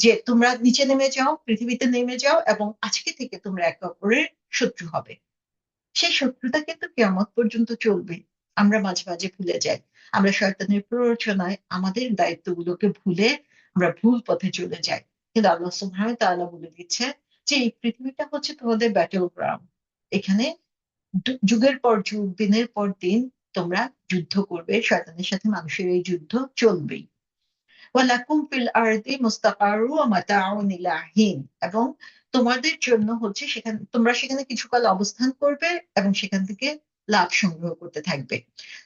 যে তোমরা নিচে নেমে যাও, পৃথিবীতে নেমে যাও এবং আজকে থেকে তোমরা একে অপরের শত্রু হবে। সেই শত্রুতা কিন্তু কিয়ামত পর্যন্ত চলবে। আমরা মাঝে মাঝে ভুলে যাই, আমরা শয়তানের প্ররোচনায় আমাদের দায়িত্বগুলোকে ভুলে আমরা ভুল পথে চলে যাই। কিন্তু আল্লাহ সুবহানাহু ওয়া তাআলা বলে দিচ্ছে যে এই পৃথিবীটা হচ্ছে তোমাদের ব্যাটল গ্রাউন্ড। এখানে যুগের পর যুগ, দিনের পর দিন তোমরা যুদ্ধ করবে, শয়তানের সাথে মানুষের এই যুদ্ধ চলবেই। ওয়ালাকুম ফিল আরদি মুস্তাকারু ওয়া মাতাউন ইলা হিন, এবং তোমাদের জন্য হচ্ছে সেখানে তোমরা সেখানে কিছুকাল অবস্থান করবে এবং সেখান থেকে লাভ সংগ্রহ করতে থাকবে।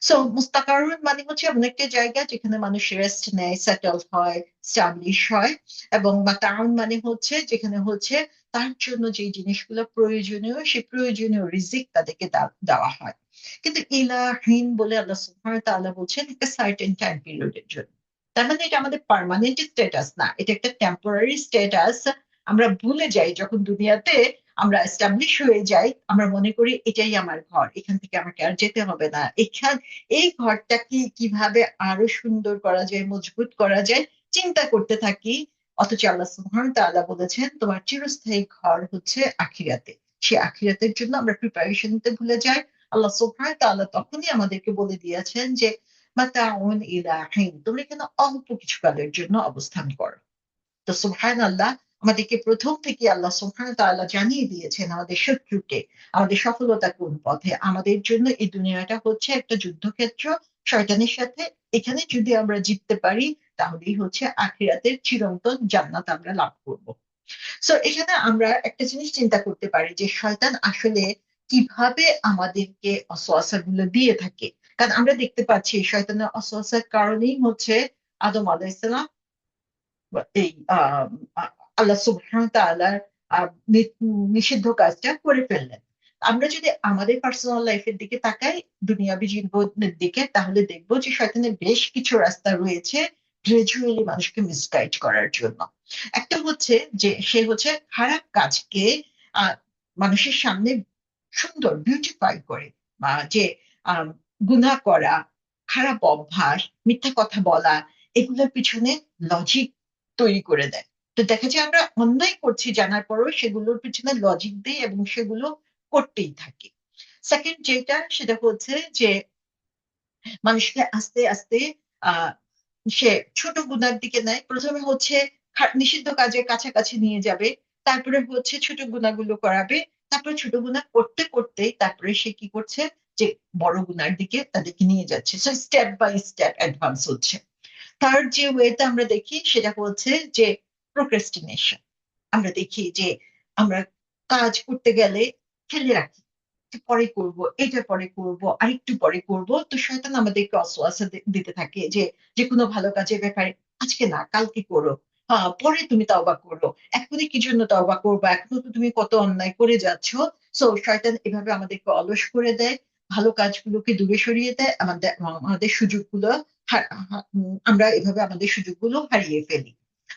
সো মুস্তাকারুন মানে হচ্ছে এমন একটা জায়গা যেখানে মানুষ রেস্ট নেয়, সেটেল হয়, স্টাবলিশ হয়, এবং মাতাউন মানে হচ্ছে যেখানে হচ্ছে তার জন্য যে জিনিসগুলো প্রয়োজনীয় সেই প্রয়োজনীয় রিজিক তাদেরকে দেওয়া হয়। কিন্তু ইলাহিন বলে আল্লাহ সুবহানাহু ওয়া তাআলা বলছেন একটা সার্টেন টাইম পিরিয়ডের জন্য। তার মানে এটা আমাদের পার্মানেন্ট স্ট্যাটাস না, এটা একটা টেম্পোরারি স্ট্যাটাস। আমরা ভুলে যাই যখন দুনিয়াতে আমরা এস্টাবলিশ হয়ে যাই, আমরা মনে করি এটাই আমার ঘর, এখান থেকে আমাকে আর যেতে হবে না, এই ঘরটাকে কিভাবে আরো সুন্দর করা যায়, মজবুত করা যায় চিন্তা করতে থাকি। অথচ আল্লাহ সুবহানাহু ওয়া তাআলা বলেছেন তোমার চিরস্থায়ী ঘর হচ্ছে আখিরাতে। সে আখিরাতের জন্য আমরা প্রিপারেশন নিতে ভুলে যাই। আল্লাহ সুবহানাহু ওয়া তাআলা তখনই আমাদেরকে বলে দিয়েছেন যে মাতাউন ইলা হিন, তোমরা এখানে অল্প কিছুকালের জন্য অবস্থান করো। তো সুবহানাল্লাহ, আমাদেরকে প্রথম থেকে আল্লাহ সুবহানাহু ওয়া তাআলা জানিয়ে দিয়েছেন আমাদের শত্রুকে আমাদের সফলতা কোন পথে। আমাদের জন্য এই দুনিয়াটা হচ্ছে একটা যুদ্ধক্ষেত্র শয়তানের সাথে। এখানে যদি আমরা জিততে পারি তাহলেই হচ্ছে আখিরাতের চিরন্তন জান্নাত আমরা লাভ করব। সো এখানে আমরা একটা জিনিস চিন্তা করতে পারি যে শয়তান আসলে কিভাবে আমাদেরকে অসওয়াসা গুলো দিয়ে থাকে। কারণ আমরা দেখতে পাচ্ছি শয়তানের অসওয়াসার কারণেই হচ্ছে আদম আলাইহিস সালাম এই আল্লাহ সুবহানাহু ওয়া তাআলার নিষিদ্ধ কাজটা করে ফেললেন। আমরা যদি আমাদের পার্সোনাল লাইফের দিকে তাকাই, দুনিয়াবী জীবনের দিকে, তাহলে দেখবো যে শয়তানের বেশ কিছু রাস্তা রয়েছে গ্রাজুয়ালি মানুষকে মিসগাইড করার জন্য। একটা হচ্ছে যে সে হচ্ছে খারাপ কাজকে আহ মানুষের সামনে সুন্দর বিউটিফাই করে, বা যে আহ গুনাহ করা, খারাপ অভ্যাস, মিথ্যা কথা বলা, এগুলোর পিছনে লজিক তৈরি করে দেয়। তো দেখা যায় আমরা অন্যায় করছি জানার পরেও সেগুলোর পিছনে লজিক দিই এবং সেগুলো করতেই থাকি। সেকেন্ড যেটা সেটা হচ্ছে যে মানুষকে আস্তে আস্তে আহ সে ছোট গুনার দিকে নেয়। প্রথমে হচ্ছে নিষিদ্ধ কাজের কাছাকাছি নিয়ে যাবে, তারপরে হচ্ছে ছোট গুনাহগুলো করাবে, তারপরে ছোট গুনাহ করতে করতে তারপরে সে কি করছে যে বড় গুনার দিকে তাদেরকে নিয়ে যাচ্ছে। স্টেপ বাই স্টেপ অ্যাডভান্স হচ্ছে। থার্ড যে ওয়েটা আমরা দেখি সেটা হচ্ছে যে প্রোক্রাস্টিনেশন। আমরা দেখি যে আমরা কাজ করতে গেলে ফেলে রাখি, পরে করব, এটা পরে করব, আরেকটু পরে করব। তো শয়তান আমাদেরকে অসওয়াসা দিতে থাকে যে যে কোনো ভালো কাজের ব্যাপারে আজকে না কালকে করো, হ্যাঁ পরে তুমি তওবা করো, এখনই কি জন্য তওবা করবো, এখনো তো তুমি কত অন্যায় করে যাচ্ছ। সো শয়তান এভাবে আমাদেরকে অলস করে দেয়, ভালো কাজগুলোকে দূরে সরিয়ে দেয়, আমাদের সুযোগগুলো আমরা এভাবে আমাদের সুযোগগুলো হারিয়ে ফেলি।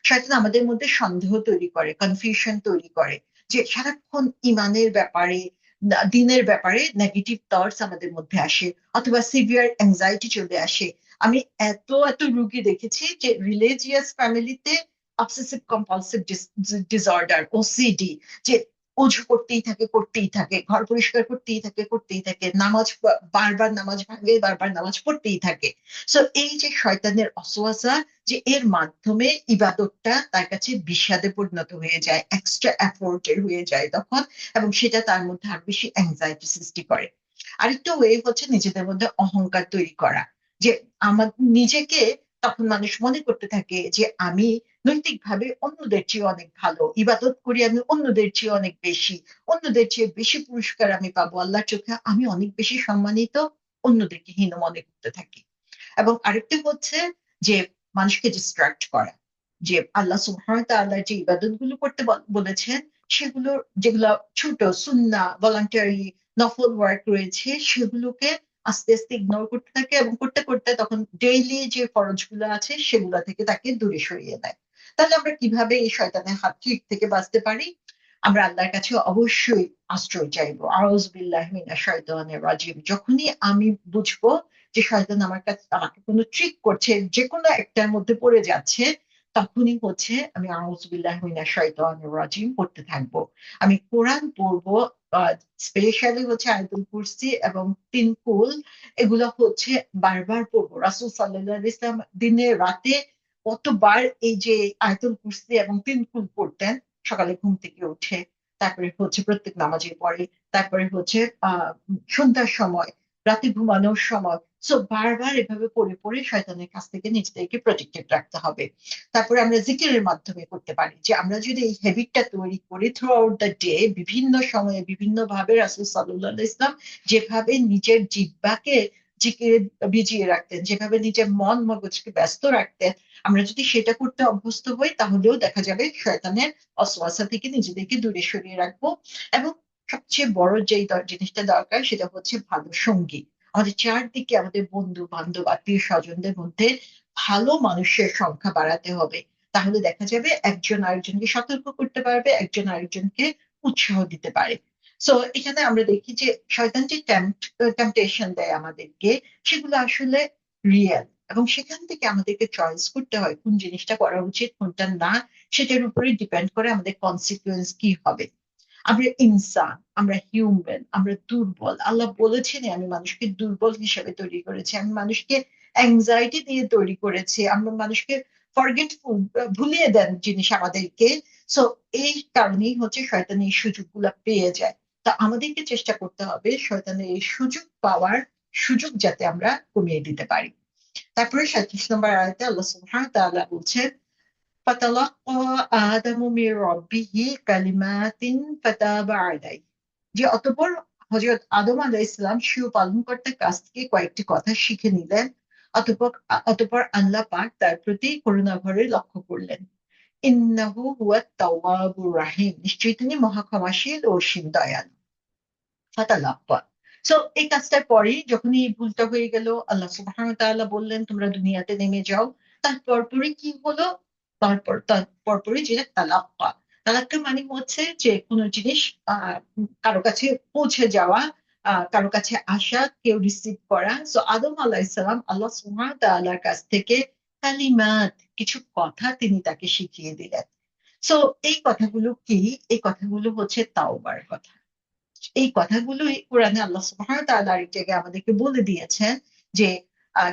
শয়তান আমাদের মধ্যে সন্দেহ তৈরি করে, কনফিউশন তৈরি করে, যে সারাক্ষণ ইমানের ব্যাপারে দিনের ব্যাপারে নেগেটিভ থটস আমাদের মধ্যে আসে, অথবা সিভিয়ার অ্যাংজাইটি চলে আসে। আমি এত এত রুগী দেখেছি যে রিলিজিয়াস ফ্যামিলিতে অবসেসিভ কম্পালসিভ ডিসঅর্ডার, ওসিডি, যে অজু করতেই থাকে, ঘর পরিষ্কার করতেই থাকে, নামাজ বারবার নামাজ ভাঙে, বারবার নামাজ পড়তেই থাকে। সো এই যে শয়তানের অসওয়াসা, যে এর মাধ্যমে ইবাদতটা তার কাছে বিষাদে পরিণত হয়ে যায়, এক্সট্রা এফোর্টের হয়ে যায় তখন, এবং সেটা তার মধ্যে আরো বেশি অ্যাংজাইটি সৃষ্টি করে। আরেকটা ওয়ে হচ্ছে নিজেদের মধ্যে অহংকার তৈরি করা, যে আমার নিজেকে, তখন মানুষ মনে করতে থাকে যে আমি নৈতিকভাবে অন্যদের চেয়ে অনেক ভালো, ইবাদত করি আমি অন্যদের চেয়ে অনেক বেশি, অন্যদের চেয়ে বেশি পুরস্কার আমি পাবো আল্লাহর চোখে, আমি অনেক বেশি সম্মানিত, অন্যদেরকে হীন মনে করতে থাকি। এবং আরেকটি হচ্ছে যে মানুষকে ডিস্ট্রাক্ট করা, যে আল্লাহ সুবহানাহু ওয়া তাআলার যে ইবাদত গুলো করতে বলেছেন, সেগুলো যেগুলো ছোট সুন্নাহ ভলান্টারি নফল ওয়ার্ক রয়েছে, সেগুলোকে আস্তে আস্তে ইগনোর করতে থাকে, এবং করতে করতে তখন ডেইলি যে ফরজগুলো আছে সেগুলো থেকে তাকে দূরে সরিয়ে দেয়। তাহলে আমরা কিভাবে এই শয়তানের হাত থেকে বাঁচতে পারি? আমরা আল্লাহর কাছে অবশ্যই আশ্রয় চাইবো, আউযু বিল্লাহি মিনাশ শাইতানির রাজিম। যখনই আমি বুঝবো যে শয়তান আমার কাছে আমাকে কোনো ট্রিক করছে, যে কোনো একটার মধ্যে পড়ে যাচ্ছে, তখনই হচ্ছে আমি আউযু বিল্লাহি মিনাশ শাইতানির রাজিম পড়তে থাকবো। আমি কোরআন পড়বো, স্পেশালি হচ্ছে আয়াতুল কুরসি এবং তিন কুল, এগুলো হচ্ছে বারবার পড়বো। রাসূল সাল্লাল্লাহু আলাইহি ওয়াসাল্লাম দিনে রাতে কতবার এই যে আয়াতুল কুরসি এবং তিন কুল পড়তেন, সকালে ঘুম থেকে উঠে, তারপরে হচ্ছে প্রত্যেক নামাজের পরে, তারপরে হচ্ছে সন্ধ্যার সময়, রাতে ঘুমানোর সময়। সো বারবার এভাবে পড়ে পড়ে শয়তানের কাছ থেকে নিজেদেরকে প্রোটেক্টেড রাখতে হবে। তারপরে আমরা জিকিরের মাধ্যমে করতে পারি, যে আমরা যদি এই হ্যাবিটটা তৈরি করি থ্রু আউট দ্য ডে, বিভিন্ন সময়ে বিভিন্ন ভাবে রাসূল সাল্লাল্লাহু আলাইহি ওয়াসাল্লাম যেভাবে নিজের জিহ্বাকে জিকিরে ভিজিয়ে রাখতেন, যেভাবে নিজের মন মগজকে ব্যস্ত রাখতেন, আমরা যদি সেটা করতে অভ্যস্ত হই, তাহলেও দেখা যাবে শয়তানের অসওয়াসা থেকে নিজেদেরকে দূরে সরিয়ে রাখবো। এবং সবচেয়ে বড় যেই জিনিসটা দরকার, সেটা হচ্ছে ভালো সঙ্গী। আমাদের চারদিকে আমাদের বন্ধু বান্ধব আত্মীয় স্বজনদের মধ্যে ভালো মানুষের সংখ্যা বাড়াতে হবে। তাহলে দেখা যাবে একজন আরেকজনকে সতর্ক করতে পারবে, একজন আরেকজনকে উৎসাহ দিতে পারে। সো এখানে আমরা দেখি যে শয়তান যে টেম্পটেশন দেয় আমাদেরকে, সেগুলো আসলে রিয়েল, এবং সেখান থেকে আমাদেরকে চয়েস করতে হয় কোন জিনিসটা করা উচিত কোনটা না। সেটার উপরে ডিপেন্ড করে আমাদের কনসিকুয়েন্স কি হবে। আমরা ইনসান, আমরা হিউম্যান, আমরা দুর্বল। আল্লাহ বলেছেন আমি মানুষকে দুর্বল হিসেবে তৈরি করেছি, আমি মানুষকে অ্যাংজাইটি দিয়ে তৈরি করেছি, আমরা মানুষকে ফরগেটফুল, ভুলিয়ে দেন জিনিস আমাদেরকে। সো এই কারণেই হচ্ছে শয়তানের এই সুযোগগুলো পেয়ে যায়। তা আমাদেরকে চেষ্টা করতে হবে শয়তানের এই সুযোগ পাওয়ার সুযোগ যাতে আমরা কমিয়ে দিতে পারি। তারপরে 37 নম্বর আয়াতে আল্লাহ সুবহানাহু ওয়া তাআলা বলছেন, ফাতালাক্কা আদামু মির রাব্বিহি কালিমাতিন ফাতাবা আলাইহি, যে অতঃপর হযরত আদম আলাইহিস সালাম স্বীয় পালনকর্তার কাছ থেকে কয়েকটি কথা শিখে নিলেন। অতঃপর অতঃপর আল্লাহ পাক তার প্রতি করুণা ভরে লক্ষ্য করলেন। ইন্নাহু হুয়াত তাওয়াবুর রাহিম, নিশ্চয়ই তিনি মহা ক্ষমাশীল ও অসীম দয়ালু। ফাতালাক্কা, সো এই কাজটার পরেই যখনই এই ভুলটা হয়ে গেল, আল্লাহ সুবহানাহু ওয়া তাআলা বললেন তোমরা দুনিয়াতে নেমে যাও। তারপর পরই কি হলো? তার পরপরই যে তালাক্কা, তালাক্কা মানে হচ্ছে যে কোনো জিনিস কারো কাছে পৌঁছে যাওয়া, কারো কাছে আসা, কেউ রিসিভ করা। সো আদম আলাইহিস সালাম আল্লাহ সুবহানাহু ওয়া তাআলার কাছ থেকে কালিমাত, কিছু কথা তিনি তাকে শিখিয়ে দিলেন। সো এই কথাগুলো কি? এই কথাগুলো হচ্ছে তাওবার কথা। এই কথাগুলোই কোরআনে আল্লাহ সুবহানাহু ওয়া তাআলা আরেক জায়গায় আমাদেরকে বলে দিয়েছেন, যে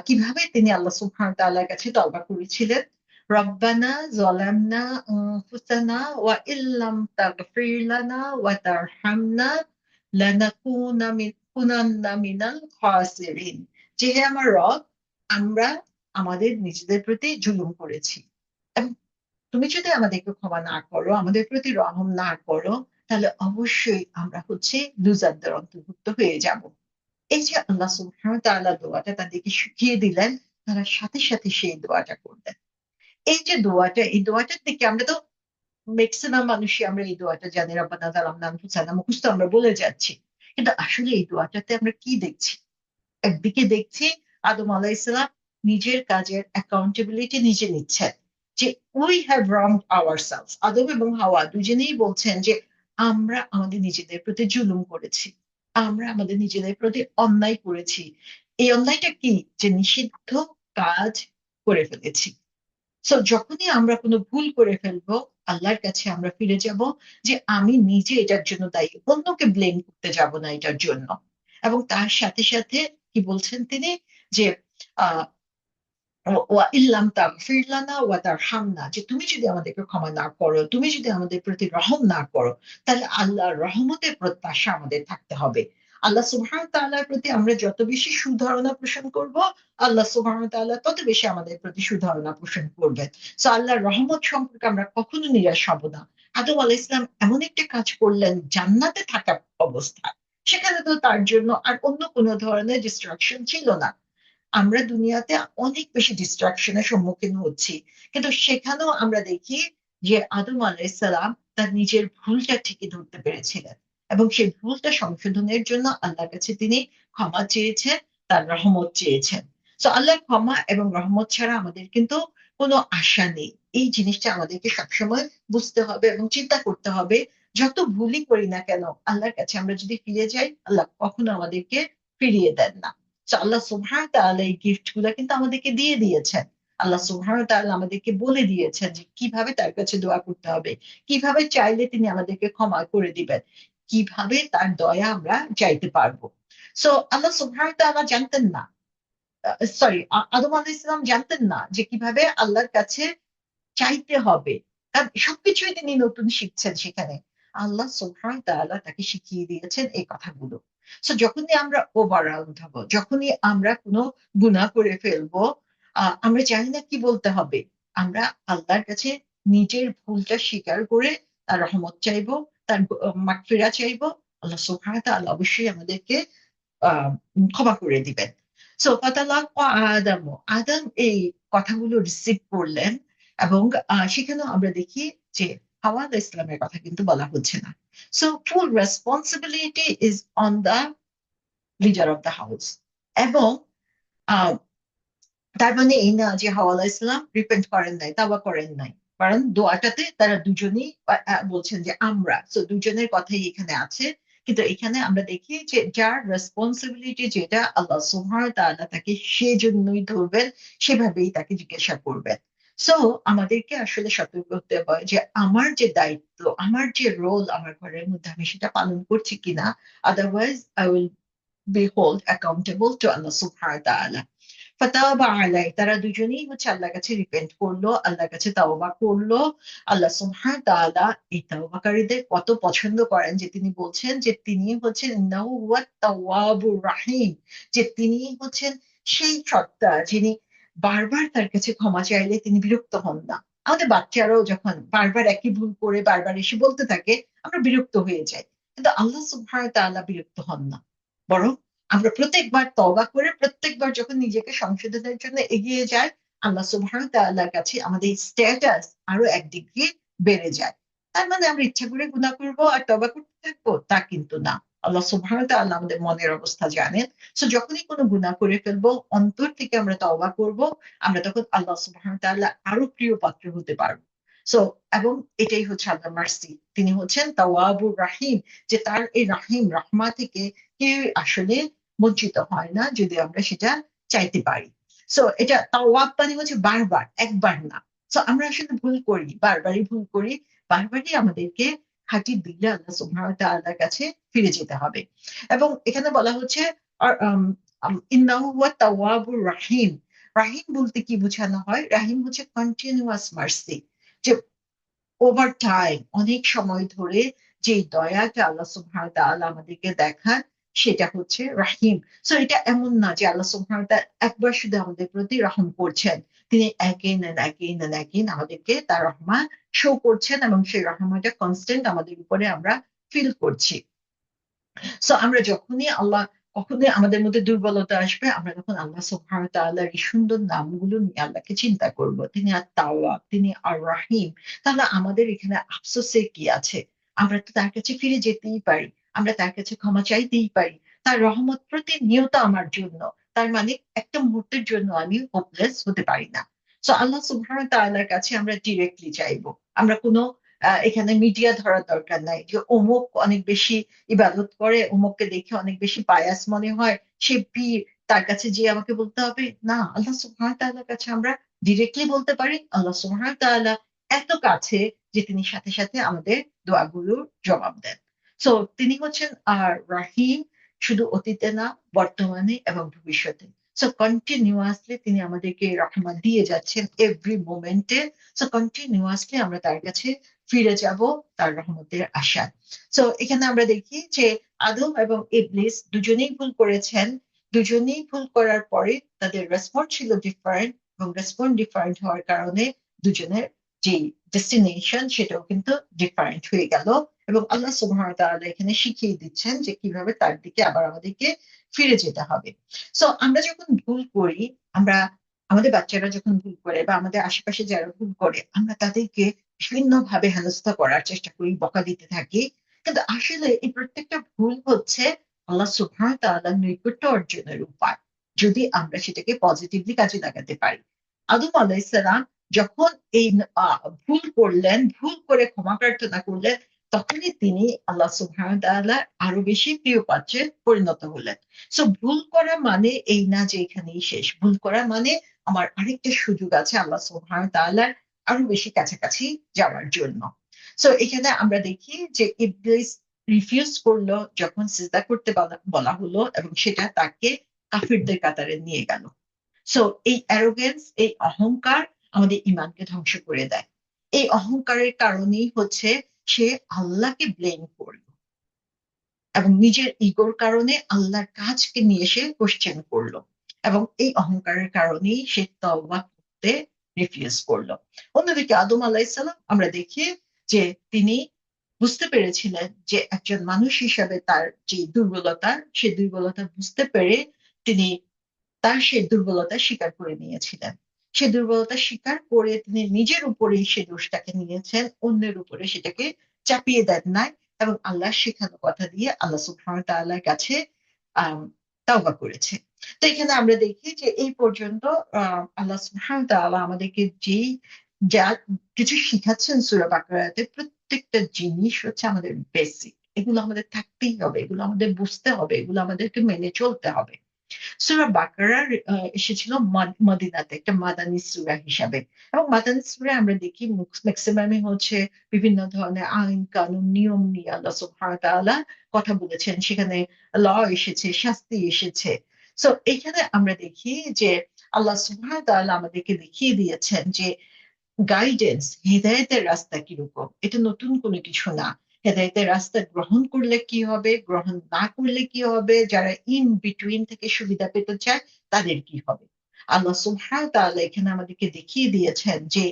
কিভাবে তিনি আল্লাহ সুবহানাহু ওয়া তাআলার কাছে তওবা করেছিলেন। রব্বানা যালামনা আনফুসানা ওয়া ইল্লাম তাগফির লানা ওয়া তারহামনা কুনান্না মিনাল খাসিরিন, যে হে আমার রব, আমরা আমাদের নিজেদের প্রতি জুলুম করেছি, এবং তুমি যদি আমাদেরকে ক্ষমা না করো, আমাদের প্রতি রহম না করো, তাহলে অবশ্যই আমরা হচ্ছে লুজারদের অন্তর্ভুক্ত হয়ে যাব। এই যে আল্লাহ সুবহানাহু ওয়া তাআলা দোয়াটা তাদেরকে শিখিয়ে দিলেন, তারা সাথে সাথে সেই দোয়াটা করলেন। এই যে দোয়াটা, এই দোয়াটার থেকে আমরা তো ম্যাক্সিমাম মানুষই আমরা এই দোয়াটা জানি, রব্বানা যালামনা আনফুসানা মুখস্থ আমরা বলে যাচ্ছি, কিন্তু আসলে এই দোয়াটাতে আমরা কি দেখছি? একদিকে দেখছি আদম আলাইসালাম নিজের কাজের অ্যাকাউন্টেবিলিটি নিজে নিচ্ছেন, যে উই হ্যাভ রংড আওয়ারসেলস। আদম এবং হাওয়া দুজনেই বলছেন যে আমরা আমাদের নিজেদের প্রতি জুলুম করেছি, আমরা আমাদের নিজেদের প্রতি অন্যায় করেছি। এই অন্যায়টা কি? যে নিষিদ্ধ কাজ করে ফেলেছি। সো যখনই আমরা কোনো ভুল করে ফেলবো, আল্লাহর কাছে আমরা ফিরে যাব যে আমি নিজে এটার জন্য দায়ী, অন্যকে ব্লেম করতে যাব না এটার জন্য। এবং তার সাথে সাথে কি বলছেন তিনি, যে আহ ওয়া ইল্লাম তাগফির লানা ওয়া তারহামনা, যে তুমি যদি আমাদেরকে ক্ষমা না করো, তুমি যদি আমাদের প্রতি রহম না করো, তাহলে আল্লাহর রহমতের প্রত্যাশা আমাদের থাকতে হবে। আল্লাহ সুবহানাহু ওয়া তাআলার প্রতি আমরা যত বেশি সুধারণা পোষণ করব, আল্লাহ সুবহানাহু ওয়া তাআলা তত বেশি আমাদের প্রতি সুধারণা পোষণ করবেন। সো আল্লাহর রহমত সম্পর্কে আমরা কখনো নিরাশ হব না। আদম আলাইহিস সালাম এমন একটা কাজ করলেন জান্নাতে থাকা অবস্থায়, সেখানে তো তার জন্য আর অন্য কোনো ধরনের ডিস্ট্রাকশন ছিল না। আমরা দুনিয়াতে অনেক বেশি ডিস্ট্রাকশনের সম্মুখীন হচ্ছি, কিন্তু সেখানেও আমরা দেখি যে আদম আলাইসালাম তার নিজের ভুলটা ঠিকই ধরতে পেরেছিলেন, এবং সেই ভুলটা সংশোধনের জন্য আল্লাহর কাছে তিনি ক্ষমা চেয়েছেন, তার রহমত চেয়েছেন। তো আল্লাহর ক্ষমা এবং রহমত ছাড়া আমাদের কিন্তু কোনো আশা নেই। এই জিনিসটা আমাদেরকে সবসময় বুঝতে হবে এবং চিন্তা করতে হবে। যত ভুলই করি না কেন, আল্লাহর কাছে আমরা যদি ফিরে যাই, আল্লাহ কখনো আমাদেরকে ফিরিয়ে দেন না। তো আল্লাহ সুবহানাহু তাআলা এই গিফট গুলা কিন্তু আমাদেরকে দিয়ে দিয়েছেন। আল্লাহ সুবহানাহু তাআলা আমাদেরকে বলে দিয়েছেন যে কিভাবে তার কাছে দোয়া করতে হবে, কিভাবে চাইলে তিনি আমাদেরকে ক্ষমা করে দিবেন, কিভাবে তার দয়া আমরা চাইতে পারবো। সো আল্লাহ সুবহানাহু তাআলা জানতেন না, সরি, আদম আলাইহিস সালাম জানতেন না যে কিভাবে আল্লাহর কাছে চাইতে হবে। কারণ সবকিছুই তিনি নতুন শিখছেন সেখানে। আল্লাহ সুবহানাহু তাআলা তাকে শিখিয়ে দিয়েছেন এই কথাগুলো। সো যখনই আমরা ওভারওয়েলমড হব, যখনই আমরা কোনো গুনাহ করে ফেলবো, আমরা জানি না কি বলতে হবে। আমরা আল্লাহর কাছে নিজের ভুলটা স্বীকার করে তার রহমত চাইবো, তার মাগফিরাত চাইবো। আল্লাহ সুবহানাহু তাআলা অবশ্যই আমাদেরকে আহ ক্ষমা করে দিবেন। সো ফাতালাক্কা আদম, আদম এই কথাগুলো রিসিভ করলেন, এবং সেখানেও আমরা দেখি যে হাওয়া আলাইহিস সালামের কথা কিন্তু বলা হচ্ছে না। So full responsibility is on the leader of the house. এবং আহ, তার মানে এই না যে হাওয়া আলাইহিস সালাম রিপেন্ট করেন নাই, তাওবা করেন নাই, কারণ দোয়াটাতে তারা দুজনেই বলছেন যে আমরা, সো দুজনের কথাই এখানে আছে। কিন্তু এখানে আমরা দেখি যে যার রেসপন্সিবিলিটি যেটা, আল্লাহ সুবহানাহু ওয়া তাআলা তাকে সেজন্যই ধরবেন, সেভাবেই তাকে জিজ্ঞাসা করবেন। সো আমাদেরকে আসলে সতর্ক হতে হয় যে আমার যে দায়িত্ব, আমার যে রোল আমার ঘরের মধ্যে, আমি সেটা পালন করছি কিনা। Otherwise I will be hold accountable to Allah সুবহানাহু ওয়া তাআলা। ফাতাবা আলাই, তারা দুজনেই হচ্ছে আল্লাহর কাছে রিপেন্ট করলো, আল্লাহর কাছে তাওবা করলো। আল্লাহ সুবহানাহু তাআলা এই তাওবাকারীদের কত পছন্দ করেন, যে তিনি বলছেন যে তিনি হচ্ছেন ইন্নাহু হুয়াত তাওয়াবুর রাহিম, যে তিনি হচ্ছেন সেই সত্তা যিনি বারবার তার কাছে ক্ষমা চাইলে তিনি বিরক্ত হন না। আমাদের বাচ্চারাও যখন বারবার একই ভুল করে বারবার এসে বলতে থাকে, আমরা বিরক্ত হয়ে যাই। কিন্তু আল্লাহ সুবহানাহু তাআলা বিরক্ত হন না, বরং আমরা প্রত্যেকবার তওবা করে প্রত্যেকবার যখন নিজেকে সংশোধনের জন্য এগিয়ে যাই, আল্লাহ সুবহানাহু তাআলার কাছে আমাদের স্ট্যাটাস আরো এক ডিগ্রি বেড়ে যায়। তার মানে আমরা ইচ্ছা করে গুনাহ করব আর তওবা করতে থাকবো, তা কিন্তু না। আল্লাহ সুবহানাহু তাআলা আমাদের মনের অবস্থা জানেন। সো যখনই কোনো গুনাহ করে ফেলবো, অন্তর থেকে আমরা তওবা করব, আমরা তখন আল্লাহ সুবহানাহু তাআলা আরো প্রিয় পাত্র হতে পারবো। সো এবং এটাই হচ্ছে আল্লাহ মার্সি, তিনি হচ্ছেন তাওয়াবুর রাহিম, যে তার এই রাহিম রহমা থেকে কেউ আসলে বঞ্চিত হয় না যদি আমরা সেটা চাইতে পারি। সো এটা তাওয়াব মানে হচ্ছে বারবার, একবার না। সো আমরা আসলে ভুল করি, বারবারই ভুল করি, বারবারই আমাদেরকে খাঁটি দিলে আল্লাহ সুবহানাহু ওয়া তাআলার কাছে ফিরে যেতে হবে। এবং এখানে বলা হচ্ছে আর ইন্নাহু হুয়া তাওয়াবুর রাহিম। রাহিম বলতে কি বোঝানো হয়? রাহিম হচ্ছে কন্টিনিউয়াস মার্সি, যে ওভার টাইম, অনেক সময় ধরে যে দয়াটা আল্লাহ সুবহানাহু ওয়া তাআলা আমাদেরকে দেখান, সেটা হচ্ছে রাহিম। সো এটা এমন না যে আল্লাহ সুবহানাহু ওয়া তাআলা একবার শুধু আমাদের প্রতি রহম করছেন, তিনি again and again and again আমাদেরকে তার রহমা শো করছেন, এবং সেই রহমাটা কনস্ট্যান্ট আমাদের উপরে আমরা ফিল করছি। সো আমরা যখনই কখনই আমাদের মধ্যে দুর্বলতা আসবে, আমরা তখন আল্লাহ সুবহানাহু ওয়া তাআলার এই সুন্দর নামগুলো নিয়ে আল্লাহকে চিন্তা করব। তিনি আর তাওয়াব, তিনি আর রাহিম। তাহলে আমাদের এখানে আফসোসের কি আছে? আমরা তো তার কাছে ফিরে যেতেই পারি, আমরা তার কাছে ক্ষমা চাইতেই পারি। তার রহমত প্রতিনিয়ত আমার জন্য, তার মানে একটা মুহূর্তের জন্য আমি হোপলেস হতে পারি না। সো আল্লাহ সুবহানাহু ওয়া তাআলার কাছে আমরা ডিরেক্টলি চাইবো। আমরা কোনো এখানে মিডিয়া ধরার দরকার নাই যে অমুক অনেক বেশি ইবাদত করে, অমুককে দেখে অনেক বেশি পায়াস মনে হয়, সে পীর, তার কাছে যে আমাকে বলতে হবে? না, আল্লাহ সুবহানাহু ওয়া তাআলার কাছে আমরা ডিরেক্টলি বলতে পারি। আল্লাহ সুবহানাহু ওয়া তাআলা এত কাছে যে তিনি সাথে সাথে আমাদের দোয়াগুলোর জবাব দেন। সো তিনি হচ্ছেন আর রাহিম, শুধু অতীতে না, বর্তমানে এবং ভবিষ্যতে। সো কন্টিনিউয়াসলি তিনি আমাদেরকে রহমত দিয়ে যাচ্ছেন এভরি মোমেন্টে। সো কন্টিনিউয়াসলি আমরা তার কাছে ফিরে যাব তার রহমতের আশায়। সো এখানে আমরা দেখি যে আদম এবং ইবলিস দুজনেই ভুল করেছেন। দুজনেই ভুল করার পরে তাদের রেসপন্স ছিল ডিফারেন্ট, এবং রেসপন্স ডিফারেন্ট হওয়ার কারণে দুজনের যে ডেস্টিনেশন সেটাও কিন্তু ডিফারেন্ট হয়ে গেল। এবং আল্লাহ সুবহানাহু ওয়া তাআলা এখানে শিখিয়ে দিচ্ছেন যে কিভাবে তার দিকে আবার আমাদেরকে ফিরে যেতে হবে। সো আমরা যখন ভুল করি, আমরা আমাদের বাচ্চারা যখন ভুল করে বা আমাদের আশেপাশে যারা ভুল করে, আমরা তাদেরকে বিভিন্ন ভাবে হেনস্থা করার চেষ্টা করি, বকা দিতে থাকি। কিন্তু আসলে এই প্রত্যেকটা ভুল হচ্ছে আল্লাহ সুবহানাহু ওয়া তাআলার নৈকট্য অর্জনের উপায়, যদি আমরা সেটাকে পজিটিভলি কাজে লাগাতে পারি। আদম আলাইহিস সালাম যখন এই ভুল করলেন, ভুল করে ক্ষমা প্রার্থনা করলেন, তখনই তিনি আল্লাহ সুবহানাহু ওয়া তাআলার আরো বেশি প্রিয় পাত্রে পরিণত হলেন। সো ভুল করা মানে এই না যে এখানেই শেষ। ভুল করা মানে আমার আরেকটা সুযোগ আছে আল্লাহ সুবহানাহু ওয়া তাআলার আরো বেশি কাছাকাছি যাওয়ার জন্য। সো এখানে আমরা দেখি যে ইবলিস রিফিউজ করলো যখন সিজদা করতে বলা বলা হলো, এবং সেটা তাকে কাফিরদের কাতারে নিয়ে গেল। সো এই অ্যারোগেন্স, এই অহংকার আমাদের ইমানকে ধ্বংস করে দেয়। এই অহংকারের কারণেই হচ্ছে সে আল্লাহকে ব্লেম করলো, এবং নিজের ইগোর কারণে আল্লাহর কাজকে নিয়ে সে কোশ্চেন করলো, এবং এই অহংকারের কারণেই সে তওবা করতে রিফিউজ করলো। অন্যদিকে আদম আলাইহিস সালাম আমরা দেখি যে তিনি বুঝতে পেরেছিলেন যে একজন মানুষ হিসাবে তার যে দুর্বলতা, সে দুর্বলতা বুঝতে পেরে তিনি তার সেই দুর্বলতা স্বীকার করে নিয়েছিলেন। সে দুর্বলতা স্বীকার করে তিনি নিজের উপরেই সে দোষটাকে নিয়েছেন, অন্যের উপরে সেটাকে চাপিয়ে দেন নাই, এবং আল্লাহ শেখানো কথা দিয়ে আল্লাহ সুবহানাহু ওয়া তাআলার কাছে আহ তাওবা করেছে। তো এখানে আমরা দেখি যে এই পর্যন্ত আল্লাহ সুবহানাহু ওয়া তাআলা আমাদেরকে যেই যা কিছু শিখাচ্ছেন সূরা বাকারাতে, প্রত্যেকটা জিনিস হচ্ছে আমাদের বেসিক। এগুলো আমাদের থাকতেই হবে, এগুলো আমাদের বুঝতে হবে, এগুলো আমাদেরকে মেনে চলতে হবে। সূরা বাকারার এসেছিল মদিনাতে, একটা মাদানী সূরা হিসাবে। এবং মাদানী সূরা আমরা দেখি ম্যাক্সিমামই হচ্ছে বিভিন্ন ধরনের আইন কানুন নিয়ম নিয়ে আল্লাহ সুবহানাহু ওয়া তাআলা কথা বলেছেন। সেখানে ল এসেছে, শাস্তি এসেছে। সো এখানে আমরা দেখি যে আল্লাহ সুবহানাহু ওয়া তাআলা আমাদেরকে দেখিয়ে দিয়েছেন যে গাইডেন্স, হেদায়েতের রাস্তা কিরকম। এটা নতুন কোনো কিছু না। হেদায়েতের রাস্তা গ্রহণ করলে কি হবে, গ্রহণ না করলে কি হবে, যারা ইন বিটুইন থেকে সুবিধা পেতে চায় তাদের কি হবে। আল্লাহ সুবহানাহু ওয়া তাআলা এখানে আমাদেরকে দেখিয়ে দিয়েছেন যে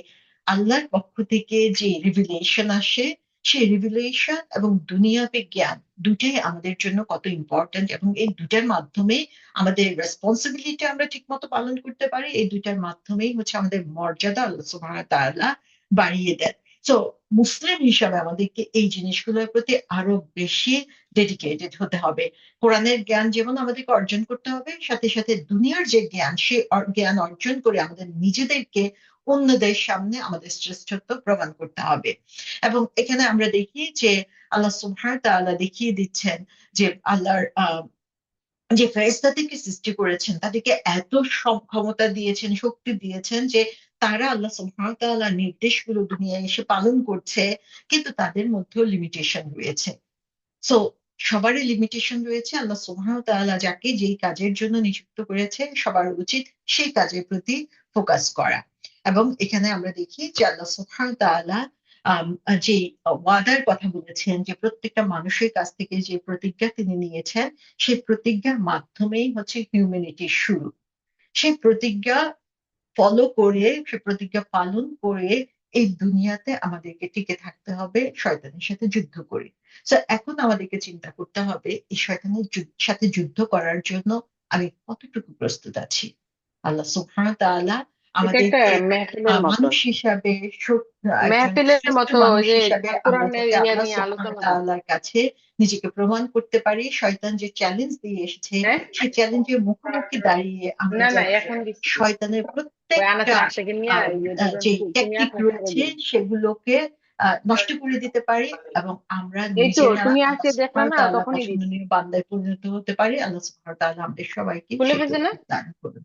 আল্লাহর পক্ষ থেকে যে রিভিলেশন আসে, সেই রিভিলেশন এবং দুনিয়াতে জ্ঞান, দুটাই আমাদের জন্য কত ইম্পর্ট্যান্ট, এবং এই দুটার মাধ্যমে আমাদের রেসপন্সিবিলিটি আমরা ঠিক মতো পালন করতে পারি। এই দুইটার মাধ্যমেই হচ্ছে আমাদের মর্যাদা আল্লাহ সুবহানাহু ওয়া তাআলা বাড়িয়ে দেন। সো মুসলিম হিসাবে আমাদেরকে এই জিনিসগুলোর প্রতি আরো বেশি ডেডিকেটেড হতে হবে। কোরআনের জ্ঞান যেমন আমাদেরকে অর্জন করতে হবে, সাথে সাথে দুনিয়ার যে জ্ঞান, সে জ্ঞান অর্জন করে আমাদের নিজেদেরকে অন্যদের সামনে আমাদের শ্রেষ্ঠত্ব প্রমাণ করতে হবে। এবং এখানে আমরা দেখি যে আল্লাহ সুবহানাহু ওয়া তাআলা দেখিয়ে দিচ্ছেন যে আল্লাহর যে ফেরেশতাদেরকে সৃষ্টি করেছেন, তাদেরকে এত ক্ষমতা দিয়েছেন, শক্তি দিয়েছেন যে তারা আল্লাহ সুবহানাহু ওয়া তাআলার নির্দেশগুলো দুনিয়ায় এসে পালন করছে, কিন্তু তাদের মধ্যেও লিমিটেশন রয়েছে। সো সবারই লিমিটেশন রয়েছে। আল্লাহ সুবহানাহু ওয়া তাআলা যাকে যেই কাজের জন্য নিযুক্ত করেছে, সবার উচিত সেই কাজের প্রতি ফোকাস করা। এবং এখানে আমরা দেখি যে আল্লাহ সুবহানাহু ওয়া তাআলা যে ওয়াদার কথা বলেছেন, যে প্রত্যেকটা মানুষের কাছ থেকে যে প্রতিজ্ঞা তিনি নিয়েছেন, সেই প্রতিজ্ঞার মাধ্যমেই হচ্ছে হিউম্যানিটির শুরু। সেই প্রতিজ্ঞা ফলো করে, সে প্রতিজ্ঞা পালন করে এই দুনিয়াতে আমাদেরকে টিকে থাকতে হবে শয়তানের সাথে যুদ্ধ করে। তো এখন আমাদেরকে চিন্তা করতে হবে এই শয়তানের সাথে যুদ্ধ করার জন্য আমি কতটুকু প্রস্তুত আছি। আল্লাহ সুবহানাহু ওয়া তাআলা এটা একটা আমাদেরকে মেহফিলের মতো। মানুষ হিসাবে, একজন মেহফিলের শ্রেষ্ঠ মতো ওই মানুষ যে হিসাবে আমরা কোরআনের যাতে ইয়ে আল্লাহ নিয়ে সুবহানাহু আলোচনা ওয়া করবো। তাআলার কাছে নিজেকে প্রমাণ করতে পারি। শয়তান যে চ্যালেঞ্জ দিয়ে এসেছে, হ্যাঁ, সেই চ্যালেঞ্জের মুখোমুখি দাঁড়িয়ে আমরা না না, যাতে এখন দিচ্ছি। শয়তানের ওই প্রত্যেকটা আনাসের আশেকে নিয়ে ইয়ে দিবেন, যে তুমি টেকনিক আসলে পরে রয়েছে দিবেন। সেগুলোকে নষ্ট করে দিতে পারি, এবং আমরা এই তো নিজেরা তুমি আল্লাহ আজকে দেখলা সুবহানাহু ওয়া না, তাআলা তখনই দিছি। পছন্দনীয় বান্দায় পরিণত হতে পারি। আল্লাহ সুবহানাহু ওয়া তাআলা আমাদের সবাইকে খুলে সেই ফেলছে না। তৌফিক দান করুন।